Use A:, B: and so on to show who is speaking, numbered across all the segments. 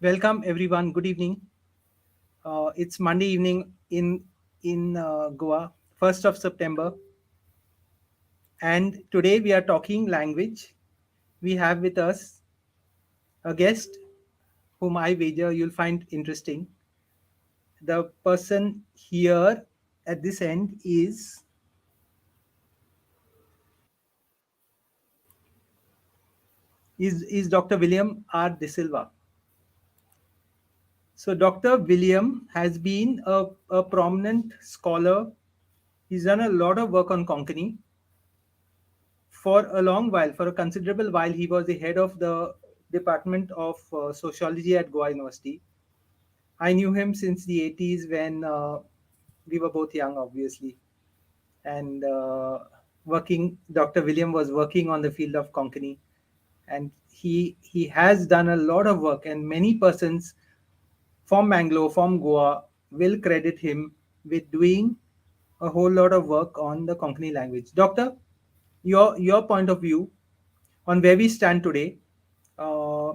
A: Welcome everyone. Good evening. It's Monday evening in Goa, 1st of September, and today we are talking language. We have with us a guest whom I wager you'll find interesting. The person here at this end is Dr. William R. De Silva. So Dr. William has been a prominent scholar. He's done a lot of work on Konkani for a long while, for a considerable while. He was the head of the Department of Sociology at Goa University. I knew him since the 80s when we were both young, obviously. And Dr. William was working on the field of Konkani. And he has done a lot of work, and many persons from Mangalore, from Goa, will credit him with doing a whole lot of work on the Konkani language. Doctor, your point of view on where we stand today. Uh,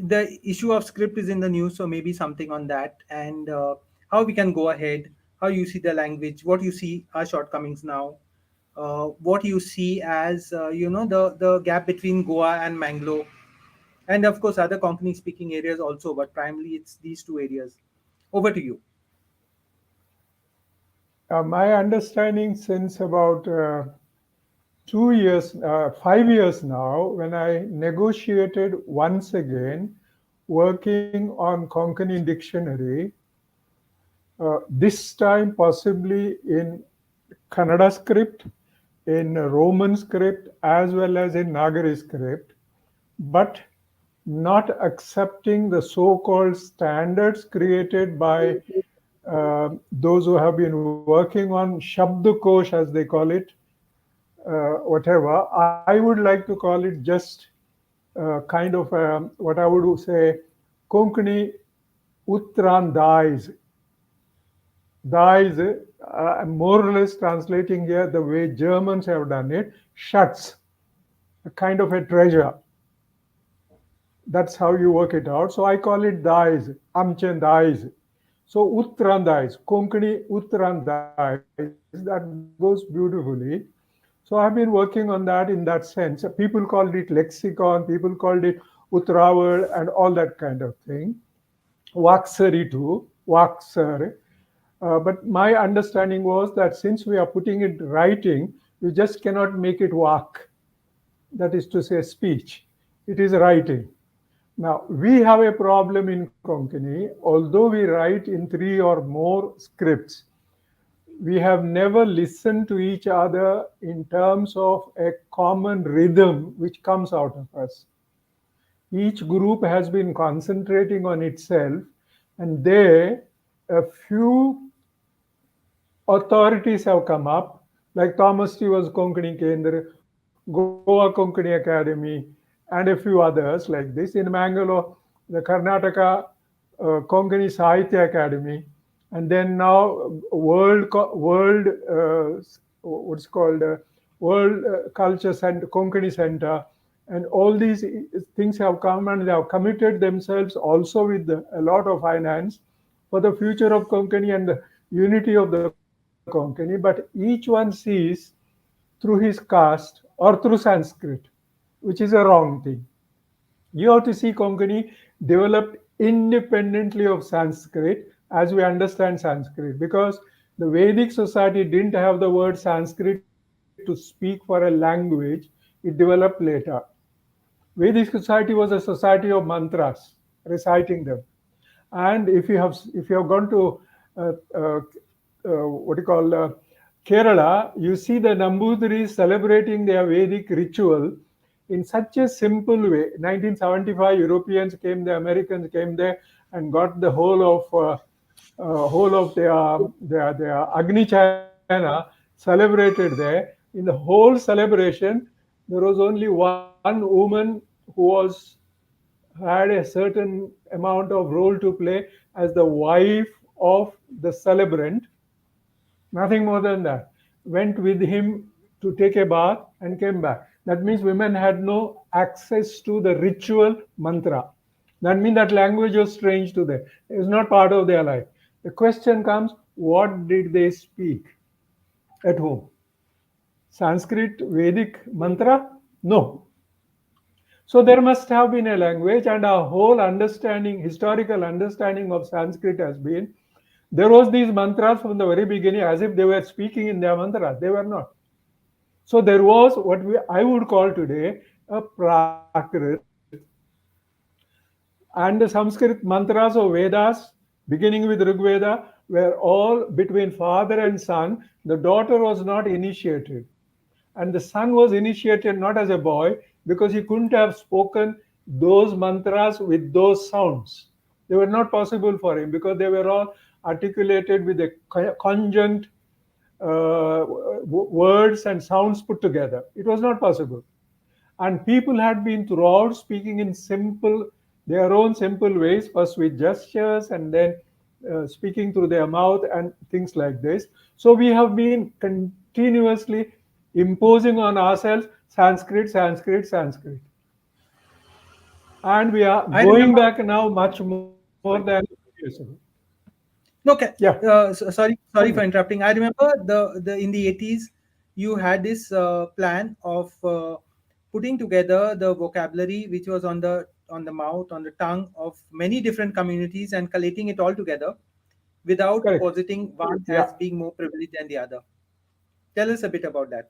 A: the issue of script is in the news, so maybe something on that, and how we can go ahead, how you see the language, what you see are shortcomings now, what you see as the gap between Goa and Mangalore, and of course other Konkani speaking areas also, but primarily it's these two areas. Over to you.
B: My understanding since about 2 years, 5 years now, when I negotiated once again working on Konkani dictionary, this time possibly in Kannada script, in Roman script, as well as in Nagari script, but not accepting the so-called standards created by those who have been working on Shabdakosh, as they call it, whatever. I would like to call it just kind of what I would say Konkani Uttran dies. Dies, more or less translating here the way Germans have done it, shuts, a kind of a treasure. That's how you work it out. So I call it dies, Amchen dies. So Uttrandais, Konkani Uttrandais, that goes beautifully. So I've been working on that in that sense. People called it lexicon, people called it Utraval and all that kind of thing. Vaksari too, Vaksar. But my understanding was that since we are putting it writing, you just cannot make it Vak. That is to say speech. It is writing. Now, we have a problem in Konkani. Although we write in 3 or more scripts, we have never listened to each other in terms of a common rhythm which comes out of us. Each group has been concentrating on itself, and there a few authorities have come up, like Thomas Stewart's Konkani Kendra, Goa Konkani Academy, and a few others like this. In Mangalore, the Karnataka Konkani Sahitya Academy, and then now World what's called World Culture Center, Konkani Center, and all these things have come and they have committed themselves also with a lot of finance for the future of Konkani and the unity of the Konkani. But each one sees through his caste or through Sanskrit, which is a wrong thing. You have to see Konkani developed independently of Sanskrit as we understand Sanskrit, because the Vedic society didn't have the word Sanskrit to speak for a language, it developed later. Vedic society was a society of mantras, reciting them. And if you have gone to what you call Kerala, you see the Nambudris celebrating their Vedic ritual in such a simple way. 1975, Europeans came there, Americans came there, and got the whole of their Agni Chayana celebrated there. In the whole celebration, there was only one woman who had a certain amount of role to play as the wife of the celebrant, nothing more than that. Went with him to take a bath and came back. That means women had no access to the ritual mantra. That means that language was strange to them. It was not part of their life. The question comes, what did they speak at home? Sanskrit, Vedic, mantra? No. So there must have been a language, and our whole understanding, historical understanding of Sanskrit has been there was these mantras from the very beginning as if they were speaking in their mantras. They were not. So there was what I would call today a Prakrit, and the Sanskrit mantras of Vedas, beginning with Rig Veda, were all between father and son. The daughter was not initiated, and the son was initiated not as a boy because he couldn't have spoken those mantras with those sounds. They were not possible for him because they were all articulated with the conjunct words and sounds put together. It was not possible. And people had been throughout speaking in simple, their own simple ways, first with gestures and then speaking through their mouth and things like this. So we have been continuously imposing on ourselves Sanskrit, Sanskrit, Sanskrit. And we are
A: I
B: going
A: remember.
B: back now much more than years ago.
A: No,
B: Yeah, tell
A: sorry
B: me.
A: for interrupting. I remember the in the 80s, you had this plan of putting together the vocabulary which was on the mouth, on the tongue of many different communities and collating it all together without
B: Correct.
A: positing one
B: Yeah.
A: as being more privileged than the other. Tell us a bit about that.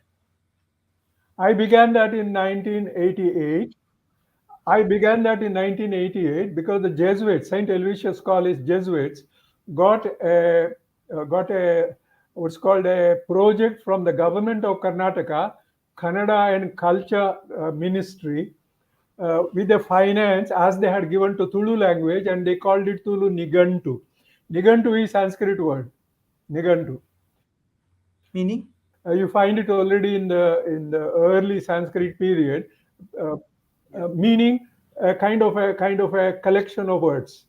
B: I began that in 1988. I began that in 1988 because the Jesuits, St. Aloysius College Jesuits, got a what's called a project from the government of Karnataka, Kannada and Culture Ministry, with the finance as they had given to Tulu language, and they called it Tulu Nigantu. Nigantu is Sanskrit word, Nigantu.
A: Meaning?
B: You find it already in the early Sanskrit period, uh, meaning a kind of a collection of words.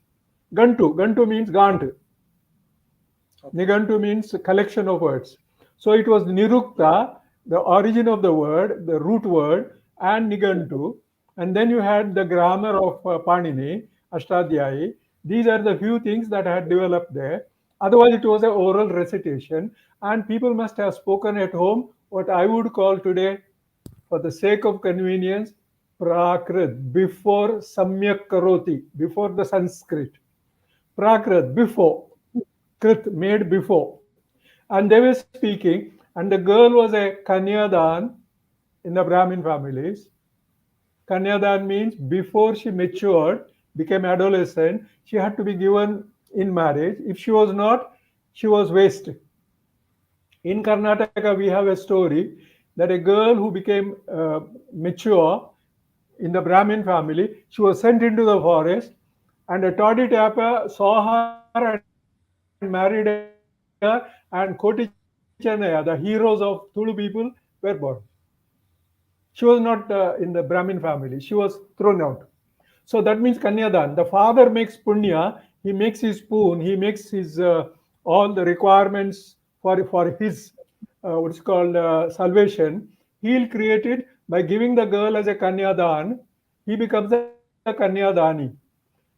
B: Gantu means Gant.
A: Okay.
B: Nigantu means a collection of words. So it was Nirukta, the origin of the word, the root word, and Nigantu. And then you had the grammar of Panini, Ashtadhyayi. These are the few things that had developed there. Otherwise, it was an oral recitation, and people must have spoken at home what I would call today, for the sake of convenience, Prakrit, before Samyak Karoti, before the Sanskrit. Prakrit, before. Krit, made before. And they were speaking, and the girl was a Kanyadan in the Brahmin families. Kanyadan means before she matured, became adolescent, she had to be given in marriage. If she was not, she was wasted. In Karnataka, we have a story that a girl who became mature in the Brahmin family, she was sent into the forest, and a toddy tapper saw her and married her, and Koti Chennaya, the heroes of Tulu people, were born. She was not in the Brahmin family, she was thrown out. So that means Kanyadan. The father makes punya, he makes his spoon, he makes his all the requirements for his what's called salvation. He'll create it by giving the girl as a Kanyadan. He becomes a Kanyadani.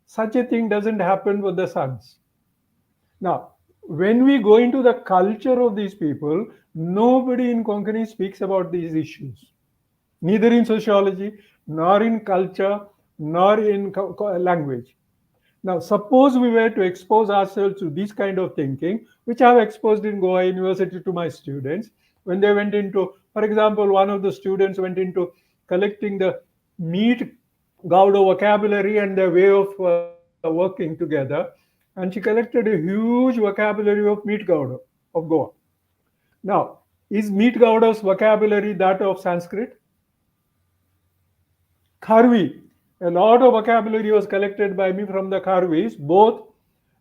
B: Such a thing doesn't happen with the sons. Now, when we go into the culture of these people, nobody in Konkani speaks about these issues, neither in sociology, nor in culture, nor in language. Now, suppose we were to expose ourselves to this kind of thinking, which I have exposed in Goa University to my students, when they went into, for example, one of the students went into collecting the meat Gauda vocabulary and their way of working together, and she collected a huge vocabulary of meat Gauda of Goa. Now, is meat Gauda's vocabulary that of Sanskrit? Kharvi. A lot of vocabulary was collected by me from the Kharvis, both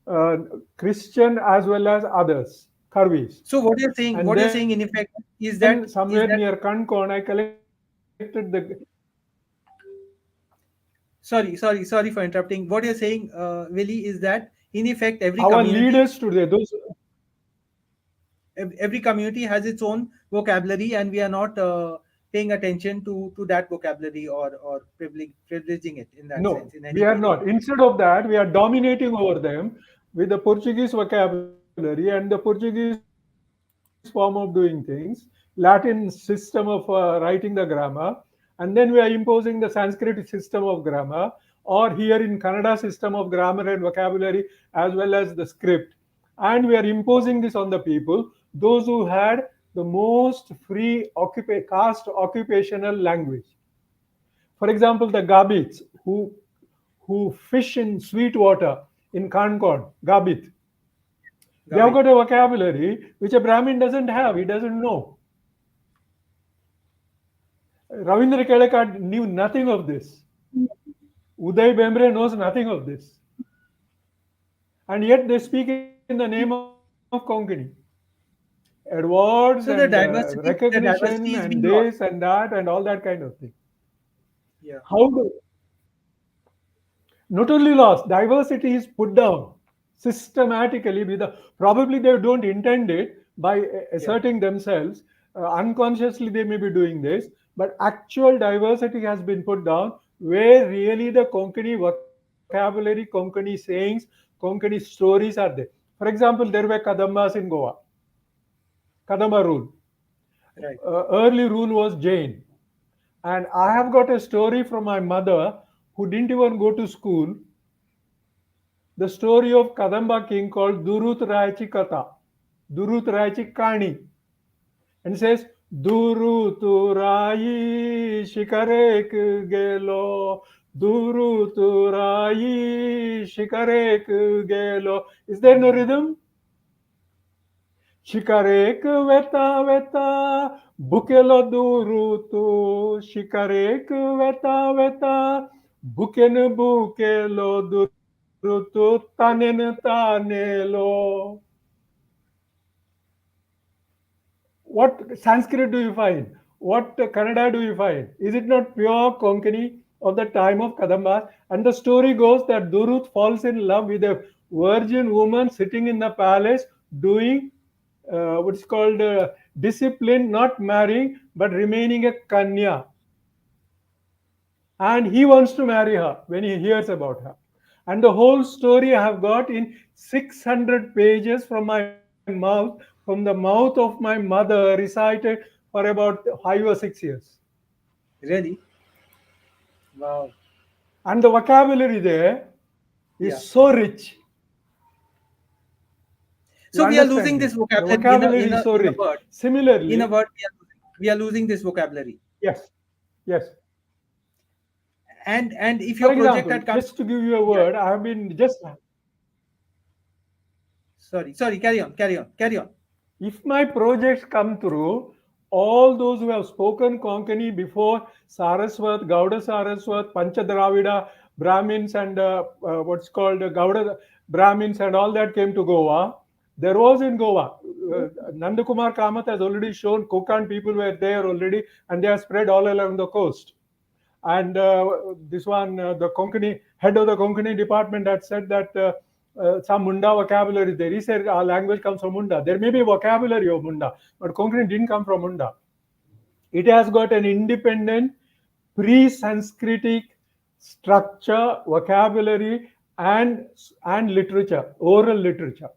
B: uh, Christian as well as others, Kharvis.
A: So what
B: And
A: you're
B: then
A: saying in effect
B: somewhere
A: is
B: near
A: that
B: Kankon, I collected the.
A: sorry for interrupting. What you're saying, Willie, is that in effect
B: Our leaders today, those.
A: every community has its own vocabulary, and we are not paying attention to that vocabulary, or privileging it in that sense
B: No,
A: in
B: we
A: any
B: are
A: way.
B: not. Instead of that, we are dominating over them with the Portuguese vocabulary and the Portuguese form of doing things, Latin system of writing the grammar, and then we are imposing the Sanskrit system of grammar, or here in Kannada system of grammar and vocabulary as well as the script. And we are imposing this on the people, those who had the most free caste occupational language. For example, the Gabits who fish in sweet water in Concord, Gabit. They have
A: Gabit.
B: got a vocabulary which a Brahmin doesn't have. He doesn't know. Ravindra Kelekar knew nothing of this. Uday Bembre knows nothing of this. And yet they speak in the name of Konkani. Awards and
A: So the
B: recognition
A: diversity
B: and
A: is being
B: this
A: lost.
B: and that and all that kind of thing.
A: Yeah.
B: How do not only lost, diversity is put down systematically with the probably they don't intend it by
A: Yeah.
B: asserting themselves. Unconsciously they may be doing this, but actual diversity has been put down where really the Konkani vocabulary, Konkani sayings, Konkani stories are there. For example, there were Kadambas in Goa, Kadamba rule.
A: Right.
B: Early rule was Jain. And I have got a story from my mother who didn't even go to school, the story of Kadamba king called Durut Raichi Katha, Durut Raichi Kani, and says, Duruturai shikarek gelo, Duruturai shikarek gelo. Is there no rhythm? Shikarek veta veta, bukelo durutu, shikarek veta veta, buken bukelo durutu, tanen tanelo. What Sanskrit do you find? What Kannada do you find? Is it not pure Konkani of the time of Kadamba? And the story goes that Durut falls in love with a virgin woman sitting in the palace doing what's called discipline, not marrying but remaining a kanya. And he wants to marry her when he hears about her. And the whole story I have got in 600 pages from my mouth, from the mouth of my mother, recited for about 5 or 6 years.
A: Really. Wow.
B: And the vocabulary there
A: Yeah.
B: is so rich. You
A: So we are
B: understand
A: losing
B: me?
A: this
B: The
A: vocabulary
B: vocabulary is so
A: in a
B: rich.
A: word. In a
B: Similarly,
A: word, we are losing this vocabulary.
B: yes, yes.
A: And if
B: For
A: your project
B: example,
A: had come,
B: just to give you a
A: yeah.
B: word, I have been just
A: Sorry. Carry on.
B: if my projects come through, all those who have spoken Konkani before Saraswat, Gauda Saraswat, Panchadravida, Brahmins, and what's called Gauda Brahmins, and all that came to Goa. There was in Goa, Nandakumar Kamath has already shown Konkan people were there already, and they are spread all along the coast. And this one, the Konkani head of the Konkani department had said that some Munda vocabulary there. He said our language comes from Munda. There may be vocabulary of Munda, but Konkani didn't come from Munda. It has got an independent pre-Sanskritic structure, vocabulary, and literature, oral literature.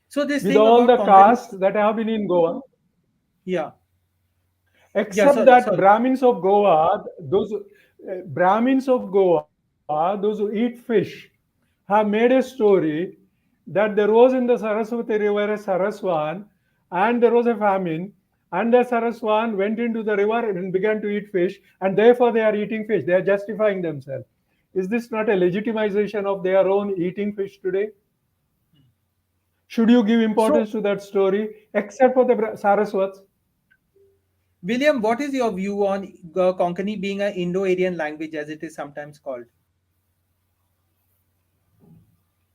A: So this
B: With
A: thing
B: all
A: about
B: the
A: Konkani,
B: castes that have been in Goa,
A: yeah, yeah.
B: except
A: Sorry,
B: that
A: sorry.
B: Brahmins of Goa, those Brahmins of Goa, those who eat fish, have made a story that there was in the Saraswati river a Saraswan, and there was a famine, and the Saraswan went into the river and began to eat fish, and therefore they are eating fish. They are justifying themselves. Is this not a legitimization of their own eating fish today? Should you give
A: So,
B: importance to that story, except for the Saraswats?
A: William, what is your view on Konkani being an Indo-Aryan language, as it is sometimes called?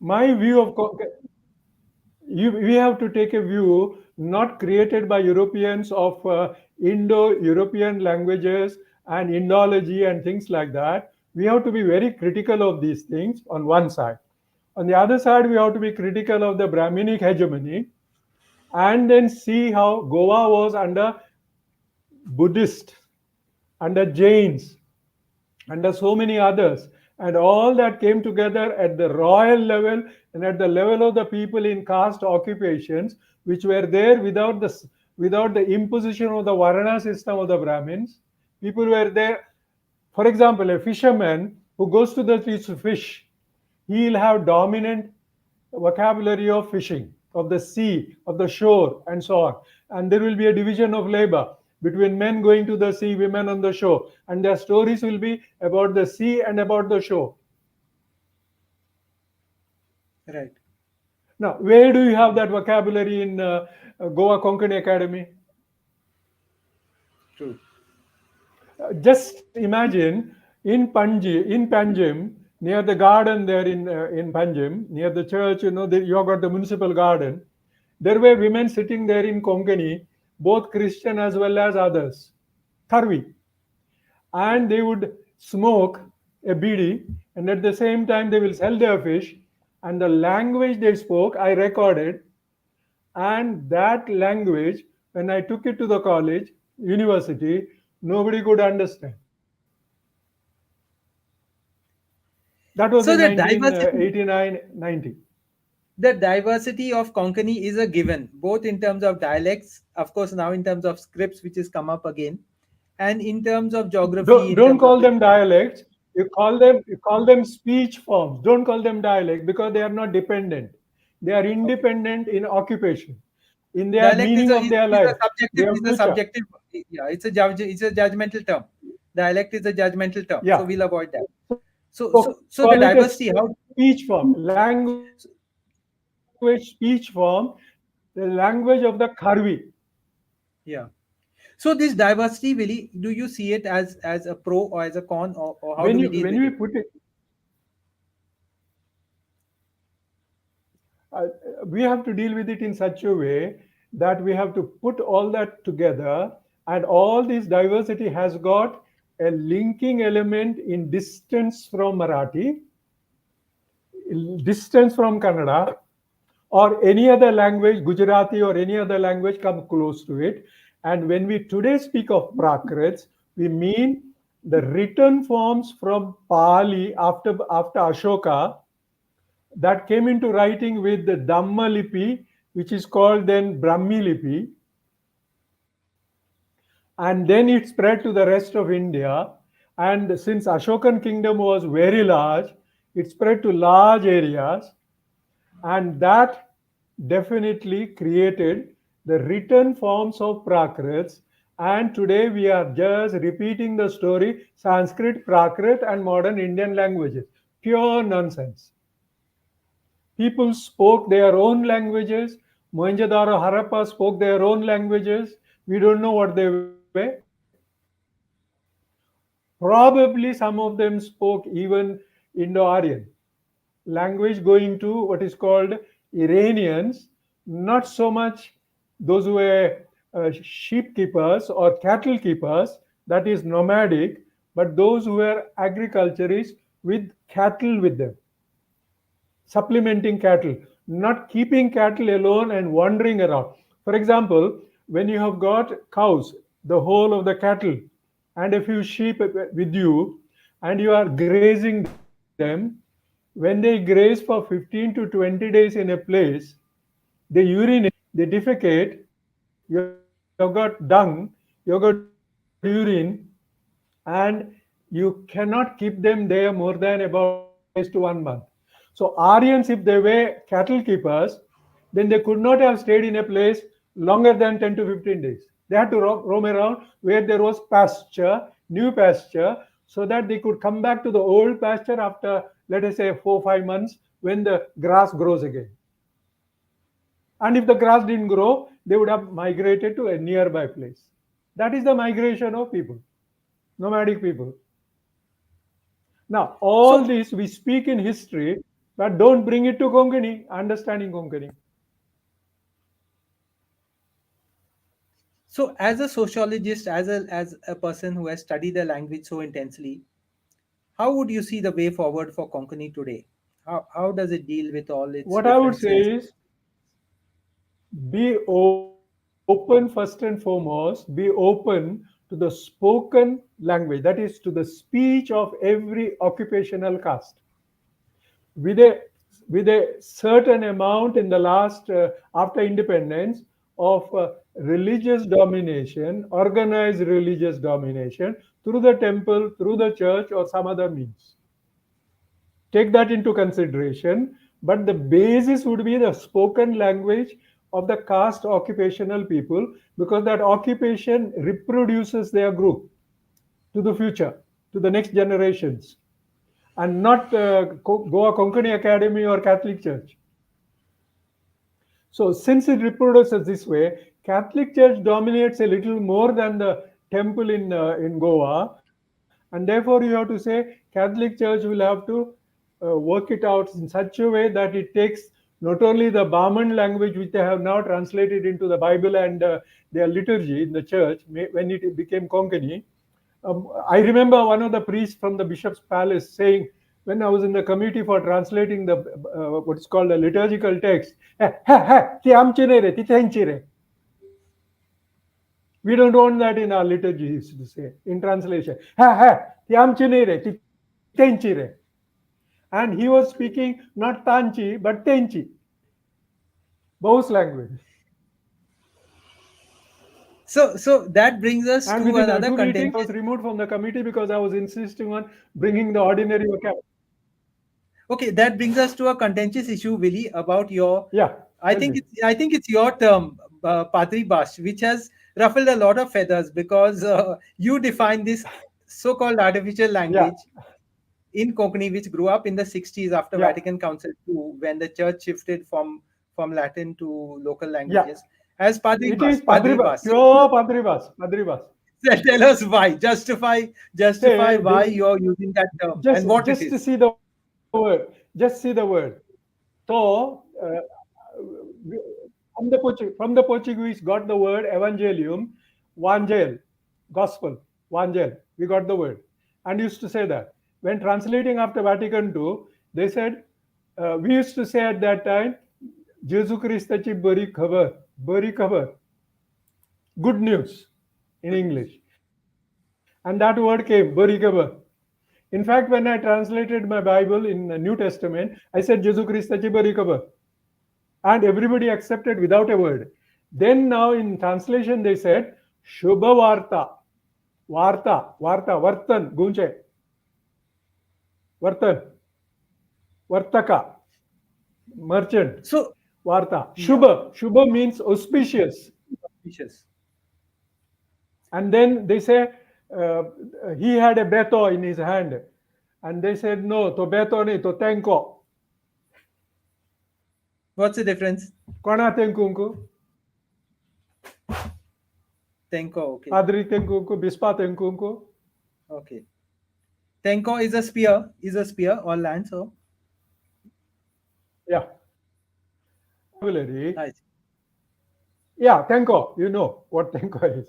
B: My view of we have to take a view not created by Europeans of Indo-European languages and Indology and things like that. We have to be very critical of these things on one side. On the other side, we have to be critical of the Brahminic hegemony and then see how Goa was under Buddhists, under Jains, under so many others. And all that came together at the royal level and at the level of the people in caste occupations, which were there without the imposition of the Varna system of the Brahmins. People were there. For example, a fisherman who goes to the sea to fish, he'll have dominant vocabulary of fishing, of the sea, of the shore, and so on. And there will be a division of labor between men going to the sea, women on the shore. And their stories will be about the sea and about the shore.
A: Right.
B: Now, where do you have that vocabulary in Goa Konkani Academy?
A: True.
B: Just imagine in Panjim, near the garden there in Panjim, near the church, you have got the municipal garden. There were women sitting there in Konkani, both Christian as well as others, Tharvi, and they would smoke a bidi, and at the same time they will sell their fish, and the language they spoke, I recorded, and that language, when I took it to the college, university, nobody could understand. That was
A: So
B: in
A: the diversity,
B: 1989 90.
A: the diversity of Konkani is a given, both in terms of dialects, of course, now in terms of scripts, which is come up again, and in terms of geography, in
B: Don't
A: terms of
B: call them dialects. You call them speech forms. Don't call them dialect because they are not dependent. They are
A: okay.
B: independent in occupation, in their
A: Dialect
B: meaning of their life, their
A: is a
B: future.
A: subjective, yeah, it's a judgmental term. Dialect is a judgmental term, so
B: Yeah.
A: we'll avoid that.
B: So call it a
A: So the
B: speech
A: diversity,
B: form,
A: how?
B: language speech form, the language of the Kharvi.
A: Yeah. So this diversity, really, do you see it as a pro or as a con, or how do we deal
B: When
A: with
B: you
A: it?
B: put it, uh, we have to deal with it in such a way that we have to put all that together, and all this diversity has got a linking element in distance from Marathi, distance from Kannada, or any other language, Gujarati or any other language come close to it. And when we today speak of Prakrits, we mean the written forms from Pali after Ashoka that came into writing with the Dhamma Lipi, which is called then Brahmi Lipi, and then it spread to the rest of India. And since Ashokan kingdom was very large, it spread to large areas, and that definitely created the written forms of Prakrits. And today we are just repeating the story Sanskrit, Prakrit, and modern Indian languages. Pure nonsense. People spoke their own languages. Mohenjo-daro, Harappa spoke their own languages. We don't know what they were. Probably some of them spoke even Indo-Aryan language, going to what is called Iranians, not so much those who were sheep keepers or cattle keepers, that is nomadic, but those who were agriculturists with cattle with them, supplementing cattle, not keeping cattle alone and wandering around. For example, when you have got cows, the whole of the cattle, and a few sheep with you, and you are grazing them, when they graze for 15 to 20 days in a place, they urinate, they defecate, you have got dung, you have got urine, and you cannot keep them there more than about 10 days to 1 month. So Aryans, if they were cattle keepers, then they could not have stayed in a place longer than 10 to 15 days. They had to roam around where there was pasture, new pasture, so that they could come back to the old pasture after, let us say, 4 5 months when the grass grows again. And if the grass didn't grow, they would have migrated to a nearby place. That is the migration of people, nomadic people. Now, all
A: So,
B: this we speak in history, but don't bring it to Konkani, understanding Konkani.
A: so as a sociologist, as a person who has studied the language so intensely, how would you see the way forward for Konkani today? How does it deal with all its
B: What I would say
A: differences?
B: is be open first and foremost, be open to the spoken language, that is, to the speech of every occupational caste, with a certain amount in the last after independence of religious domination, organized religious domination through the temple, through the church, or some other means. Take that into consideration, but the basis would be the spoken language of the caste occupational people, because that occupation reproduces their group to the future, to the next generations, and not Goa Konkani Academy or Catholic Church. So since it reproduces this way, Catholic Church dominates a little more than the temple in Goa, and therefore you have to say Catholic Church will have to work it out in such a way that it takes not only the Brahmin language, which they have now translated into the Bible and their liturgy in the church when it became Konkani. I remember one of the priests from the bishop's palace saying, when I was in the committee for translating the what is called a liturgical text, "Ti amche ne re, ti tenchi re." We don't want that in our liturgy, he used to say in translation. Ti amche ne re, ti tenchi re. And he was speaking not tanchi but tenchi, Bahus language.
A: So that brings us
B: And
A: to
B: within
A: another
B: two meetings, I
A: contentious.
B: was removed from the committee because I was insisting on bringing the ordinary vocabulary.
A: Okay, that brings us to a contentious issue, Willie, about your.
B: Yeah,
A: I
B: tell
A: think
B: me.
A: it's your term, Padri Bash, which has ruffled a lot of feathers because you define this so-called artificial
B: Yeah,
A: language in Konkani, which grew up in the 60s after
B: yeah,
A: Vatican Council II, when the church shifted from Latin to local
B: yeah.
A: languages, as Padri
B: It
A: Bas.
B: is
A: Padri
B: Padribas,
A: Bas.
B: pure Padribas, Padribas.
A: Tell us why. Justify
B: Say,
A: why you're using that term
B: just
A: and what it
B: just to
A: is.
B: see the word, just see the word. So, from the Portuguese got the word evangelium, vangel, gospel, vangel. We got the word, and used to say that when translating after Vatican II, they said we used to say at that time, "Jesus Christachi bari khabar, good news," in
A: Good news.
B: English, and that word came bari khabar. In fact, when I translated my Bible in the New Testament, I said "Jesus Christachi bari khabar," and everybody accepted without a word. Then now in translation they said Shubha Varta, Varta, Vartan, Gunche, Vartan, Vartaka, merchant,
A: So,
B: Varta.
A: yeah,
B: Shubha means auspicious.
A: suspicious.
B: And then they say uh, he had a beto in his hand. And they said, no, to beto ni, to tenko.
A: What's the difference?
B: Kona tenkunku,
A: Tenko, okay.
B: Padri tenkunku, Bispa tenkunku.
A: Okay. Tenko is a spear or lance, or
B: Yeah. Vocabulary.
A: I see.
B: Yeah, tenko. You know what tenko is.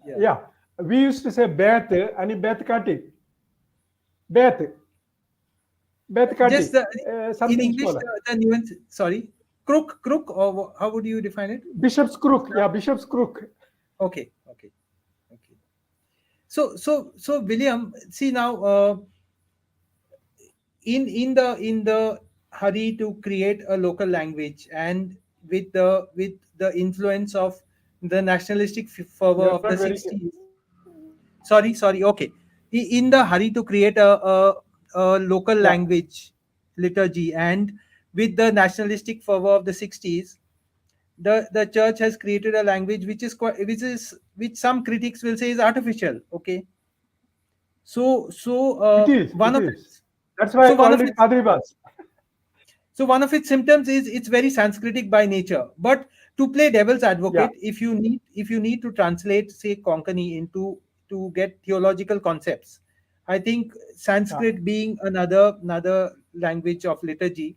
A: Yeah.
B: Yeah. We used to say bet and bet kati. Bet. Bet
A: Just
B: kati.
A: in
B: Something
A: English,
B: smaller.
A: the nuance. Sorry, crook, or how would you define it?
B: Bishop's crook. Yeah, Bishop's crook.
A: Okay, okay, okay. So William, see now, in the hurry to create a local language, and with the influence of the nationalistic fervor
B: You're
A: of
B: not
A: the
B: very.
A: 60s. Sorry, okay. In the hurry to create a local
B: Yeah.
A: language liturgy, and with the nationalistic fervor of the 60s, the church has created a language which some critics will say is artificial. Okay. So
B: It is.
A: one
B: It
A: of
B: is.
A: its
B: That's why I
A: so one
B: called
A: of
B: it
A: its
B: Padribas.
A: one of its symptoms is it's very Sanskritic by nature. But to play devil's
B: Yeah.
A: advocate, if you need to translate, say, Konkani into to get theological concepts, I think
B: Yeah.
A: Sanskrit, being another language of liturgy,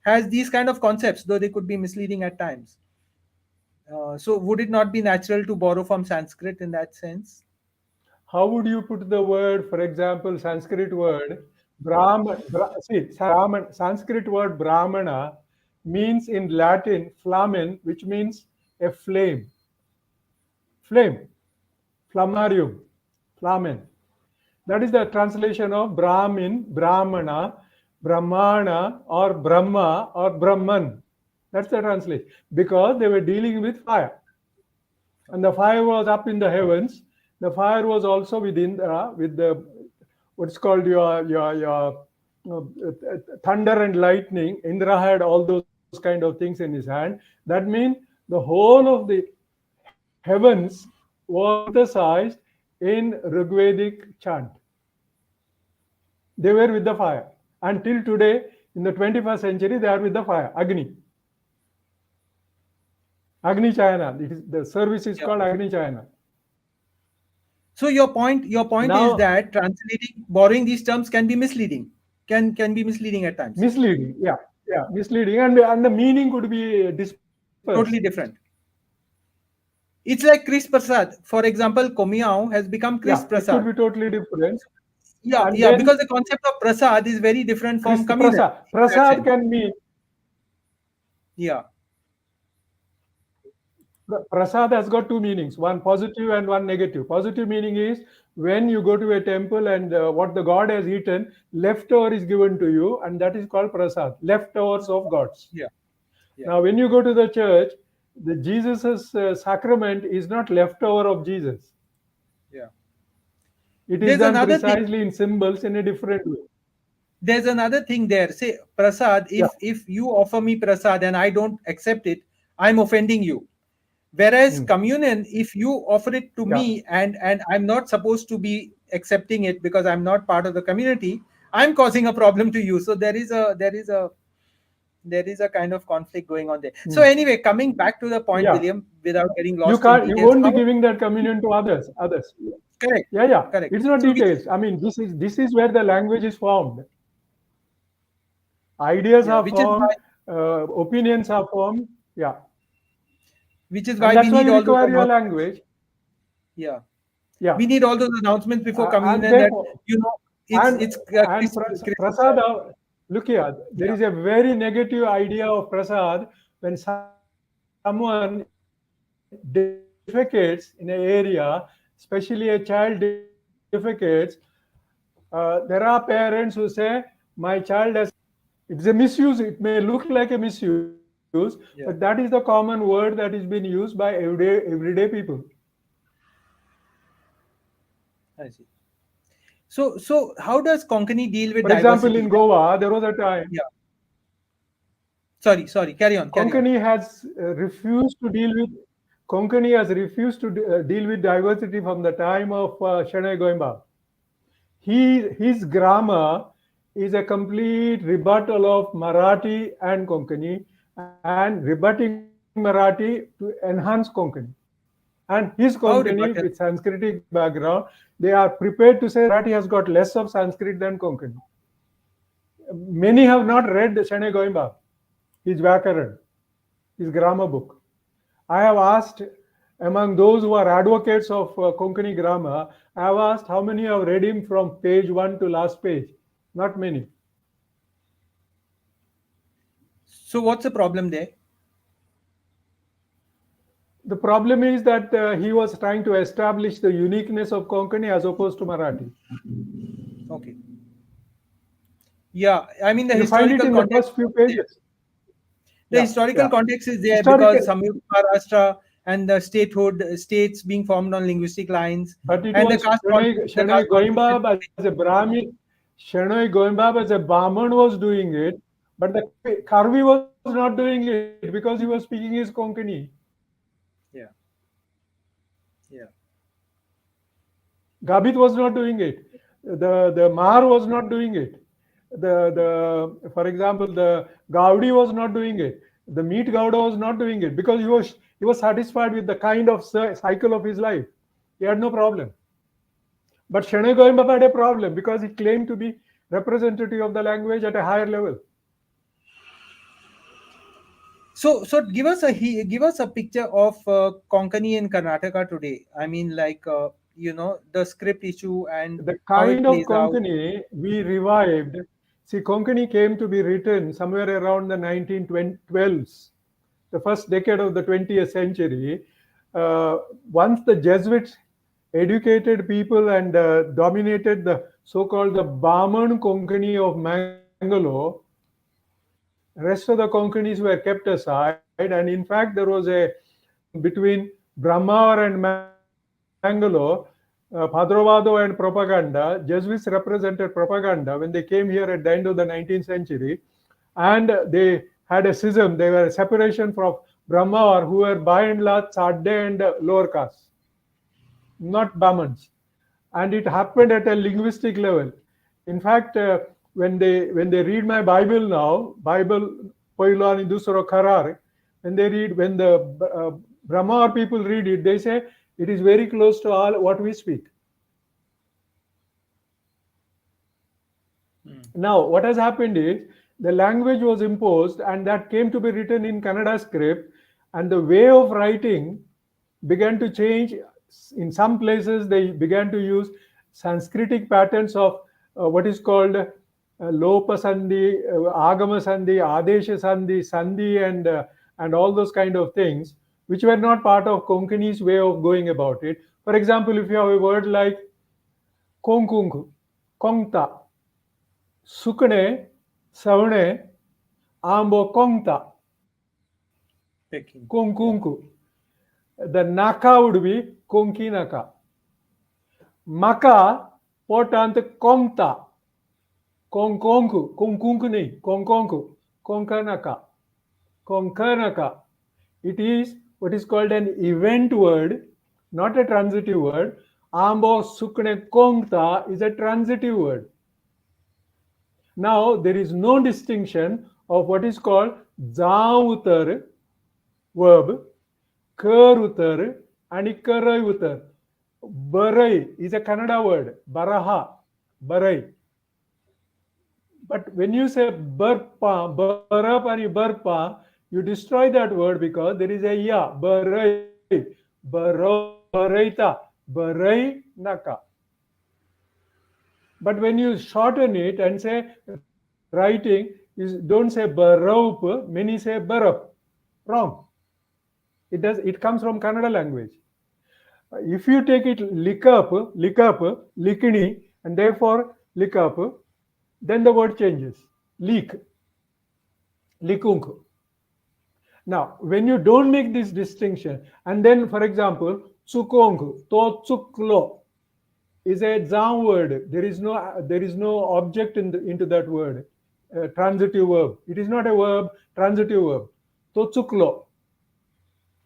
A: has these kind of concepts, though they could be misleading at times. So would it not be natural to borrow from Sanskrit in that sense?
B: How would you put the word, for example, Sanskrit word Brahman? See, Sanskrit word Brahmana means in Latin flamen, which means a flame. Flame. Flammarium, flamen. That is the translation of Brahmin, Brahmana, Brahmana, or Brahma, or Brahman. That's the translation. Because they were dealing with fire. And the fire was up in the heavens. The fire was also with the what's called your thunder and lightning. Indra had all those kind of things in his hand. That means the whole of the heavens was synthesized in Rigvedic chant. They were with the fire. Until today, in the 21st century, they are with the fire, Agni. Agni Chayana. The service is
A: Yeah.
B: called Agni Chayana.
A: So your point is
B: Now,
A: that translating, borrowing these terms can be misleading, can be misleading at times.
B: misleading, yeah, misleading, and the meaning could be dispersed.
A: Totally different. It's like Chris Prasad, for example. Komiao has become
B: Yeah,
A: Chris
B: it could be
A: Prasad.
B: totally different.
A: Yeah,
B: And
A: yeah,
B: then
A: because the concept of prasad is very different from communal
B: Prasad.
A: in that
B: Prasad
A: sense.
B: can mean,
A: Yeah,
B: Prasad has got two meanings, one positive and one negative. Positive meaning is when you go to a temple and what the god has eaten, leftover is given to you, and that is called prasad, leftovers of gods.
A: yeah, yeah,
B: Now, when you go to the church, the Jesus's sacrament is not leftover of Jesus.
A: yeah.
B: It is
A: There's
B: done
A: another thing.
B: precisely in symbols in a different way.
A: There's another thing there. Say prasad.
B: Yeah.
A: If you offer me prasad and I don't accept it, I'm offending you. Whereas
B: Mm.
A: communion, if you offer it to
B: Yeah.
A: me and I'm not supposed to be accepting it because I'm not part of the community, I'm causing a problem to you. So there is a kind of conflict going on there. So
B: Mm.
A: anyway, coming back to the point,
B: Yeah.
A: William, without getting
B: You
A: lost in
B: can't. You
A: details,
B: won't be
A: how
B: giving that communion to others. Others.
A: correct,
B: Yeah. Yeah.
A: correct.
B: It's not
A: So
B: details. I mean, this is where the language is formed. Ideas
A: yeah,
B: are formed. Opinions are formed. Yeah.
A: which is
B: And
A: why we
B: that's why
A: need
B: you
A: all those
B: require your
A: announcements.
B: language.
A: Yeah,
B: Yeah.
A: we need all those announcements before
B: And
A: communion that
B: therefore,
A: you know it's
B: and
A: it's Chris Prasad.
B: prasada. Look here, there
A: Yeah,
B: is a very negative idea of prasad when someone defecates in an area, especially a child defecates. There are parents who say, my child has defecated. It's a misuse. It may look like a misuse, but that is the
A: yeah,
B: common word that is being used by everyday people.
A: I see. So how does Konkani deal with
B: For example,
A: diversity?
B: in Goa, there was a time
A: Yeah. Sorry. Carry on.
B: Konkani has refused to deal with Konkani has refused to deal with diversity from the time of Shanai Goimba. His grammar is a complete rebuttal of Marathi and Konkani and rebutting Marathi to enhance Konkani. And his
A: How
B: Konkani with
A: rebuttal?
B: Sanskritic background, they are prepared to say Marathi has got less of Sanskrit than Konkani. Many have not read Shanai Goimba, his Vyakaran, his grammar book. I have asked among those who are advocates of Konkani grammar, I have asked how many have read him from page 1 to last page. Not many.
A: So what's the problem there?
B: The problem is that he was trying to establish the uniqueness of Konkani as opposed to Marathi.
A: Okay. Yeah, I mean the
B: You find it
A: historical
B: in the
A: context
B: first few
A: is there.
B: pages.
A: The
B: Yeah,
A: historical
B: yeah.
A: context is there
B: Historical,
A: because Samyukta Maharashtra and the states being formed on linguistic lines,
B: but it
A: and
B: was
A: the
B: Shanai
A: caste conflict.
B: Goimbab as a Brahmin, Shanai Goimbab as a Brahman was doing it, but the Karvi was not doing it because he was speaking his Konkani.
A: Yeah, yeah,
B: Gabit was not doing it. The Mar was not doing it. For example, the Gaudi was not doing it. The Meat Gauda was not doing it because he was satisfied with the kind of cycle of his life. He had no problem. But Shane Goimbab had a problem because he claimed to be representative of the language at a higher level.
A: So give us a picture of Konkani in Karnataka today. I mean, like the script issue and
B: The
A: how it
B: kind of
A: plays out.
B: Konkani we revived. See, Konkani came to be written somewhere around the 1912s, the first decade of the 20th century. Uh, Once the Jesuits educated people and dominated the so-called the Baman Konkani of Mangalore. Rest of the Konkanis were kept aside, and in fact there was a between Brahmawar and Mangalore, Bhadravado and propaganda. Jesuits represented propaganda when they came here at the end of the 19th century, and they had a schism. They were a separation from Brahmawar, who were by and large Sadde and lower caste, not Brahmins, and it happened at a linguistic level. In fact, when they read my Bible now, Bible Poilani Dusoro Karar, when the Brahma people read it, they say it is very close to all what we speak. Now, what has happened is the language was imposed, and that came to be written in Kannada script, and the way of writing began to change. In some places, they began to use Sanskritic patterns of what is called Lopa Sandhi, Agama Sandhi, Adesha Sandhi, Sandhi, and all those kind of things, which were not part of Konkani's way of going about it. For example, if you have a word like Konkung, Kongta, Sukne, Savne, Ambo Kongta,
A: Picking.
B: Konkunku. The Naka would be Konki Naka. Maka, portant Kongta, Konkonku, Konkunku nahi, Konkonku, Konkanaka, Konkanaka. It is what is called an event word, not a transitive word. Ambo Sukne Kongta is a transitive word. Now, there is no distinction of what is called Zautar verb, Karutar, and Karayutar. Barai is a Kannada word, Baraha, Barai. But when you say Barpa, Barap and Barpa, you destroy that word because there is a Ya, Barai, Baro, Baraita, Barai Naka. But when you shorten it and say writing, don't say Baraup, many say Barap. Wrong. It comes from Kannada language. If you take it likap, likini, and therefore likap, then the word changes. Leak, likunk. Now, when you don't make this distinction, and then, for example, tsukong, to tsuklo, is a zam word. There is no object into that word. Transitive verb. It is not a verb. Transitive verb. Totsuklo,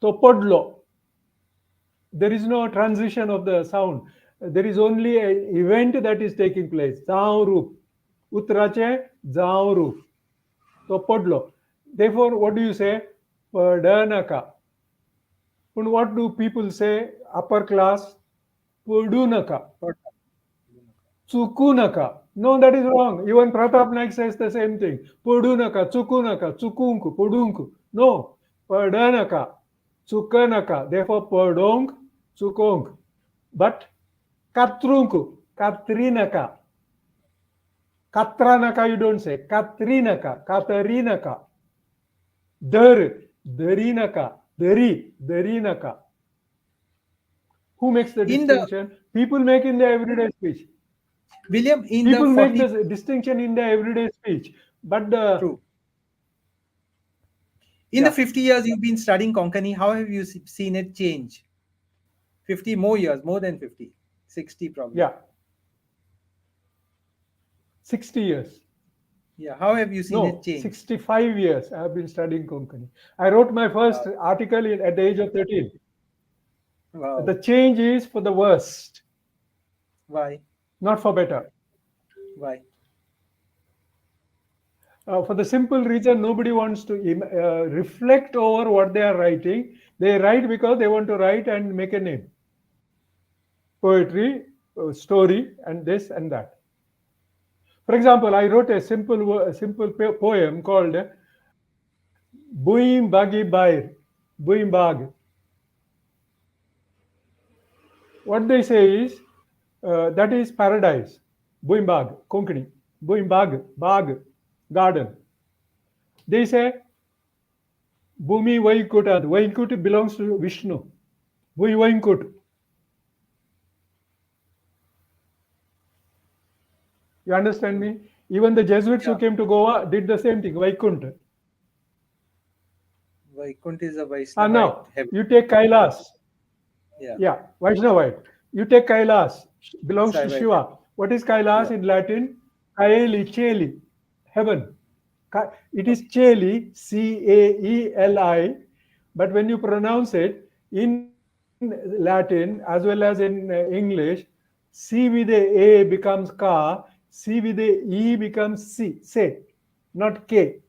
B: topodlo. There is no transition of the sound. There is only an event that is taking place. Zauru, utrache zauru, topodlo. Therefore, what do you say? Padanaka. And what do people say? Upper class, Pudunaka. Tsukunaka. No, that is wrong. Even Pratap Naik says the same thing. Pudunaka, Tsukunaka, Tsukunku, Pudunku. No, Padanaka, Tsukanaka. Therefore, Padong, Tsukong. But Katrunku, Katrinaka. Katranaka you don't say. Katrinaka, Katarinaka. Darinaka, Darinaka. Who makes the distinction? People make in their everyday speech.
A: William,
B: People make this distinction in their everyday speech. But
A: true. In the 50 years you've been studying Konkani, how have you seen it change? 50 more years, more than 50, 60 probably.
B: Yeah. 60 years.
A: Yeah, how have you seen it change?
B: 65 years I have been studying Konkani. I wrote my first article at the age of 13.
A: Wow.
B: The change is for the worst.
A: Why?
B: Not for better.
A: Why?
B: For the simple reason nobody wants to reflect over what they are writing. They write because they want to write and make a name. Poetry, story, and this and that. For example, I wrote a simple poem called Buim Bagi Bair, Buim Bag. What they say is that is paradise, Buim Bag, Konkani, Buim Bag, garden. They say Bhumi Vaikut belongs to Vishnu. Bhui Vaikut. You understand me? Even the Jesuits
A: Yeah.
B: who came to Goa did the same thing, Vaikuntha.
A: Vaikunt is a Vaishnavite
B: Now,
A: heaven.
B: you take Kailas.
A: Yeah.
B: Yeah, Vaishnavite. You take Kailas, belongs to
A: Saivite
B: Shiva.
A: heaven.
B: What is Kailas
A: Yeah.
B: in Latin? Kaeli, Cheli, heaven. It is
A: Okay.
B: Cheli, Caeli, but when you pronounce it in Latin as well as in English, C with a A becomes Ka, C with a E becomes C, say, not K.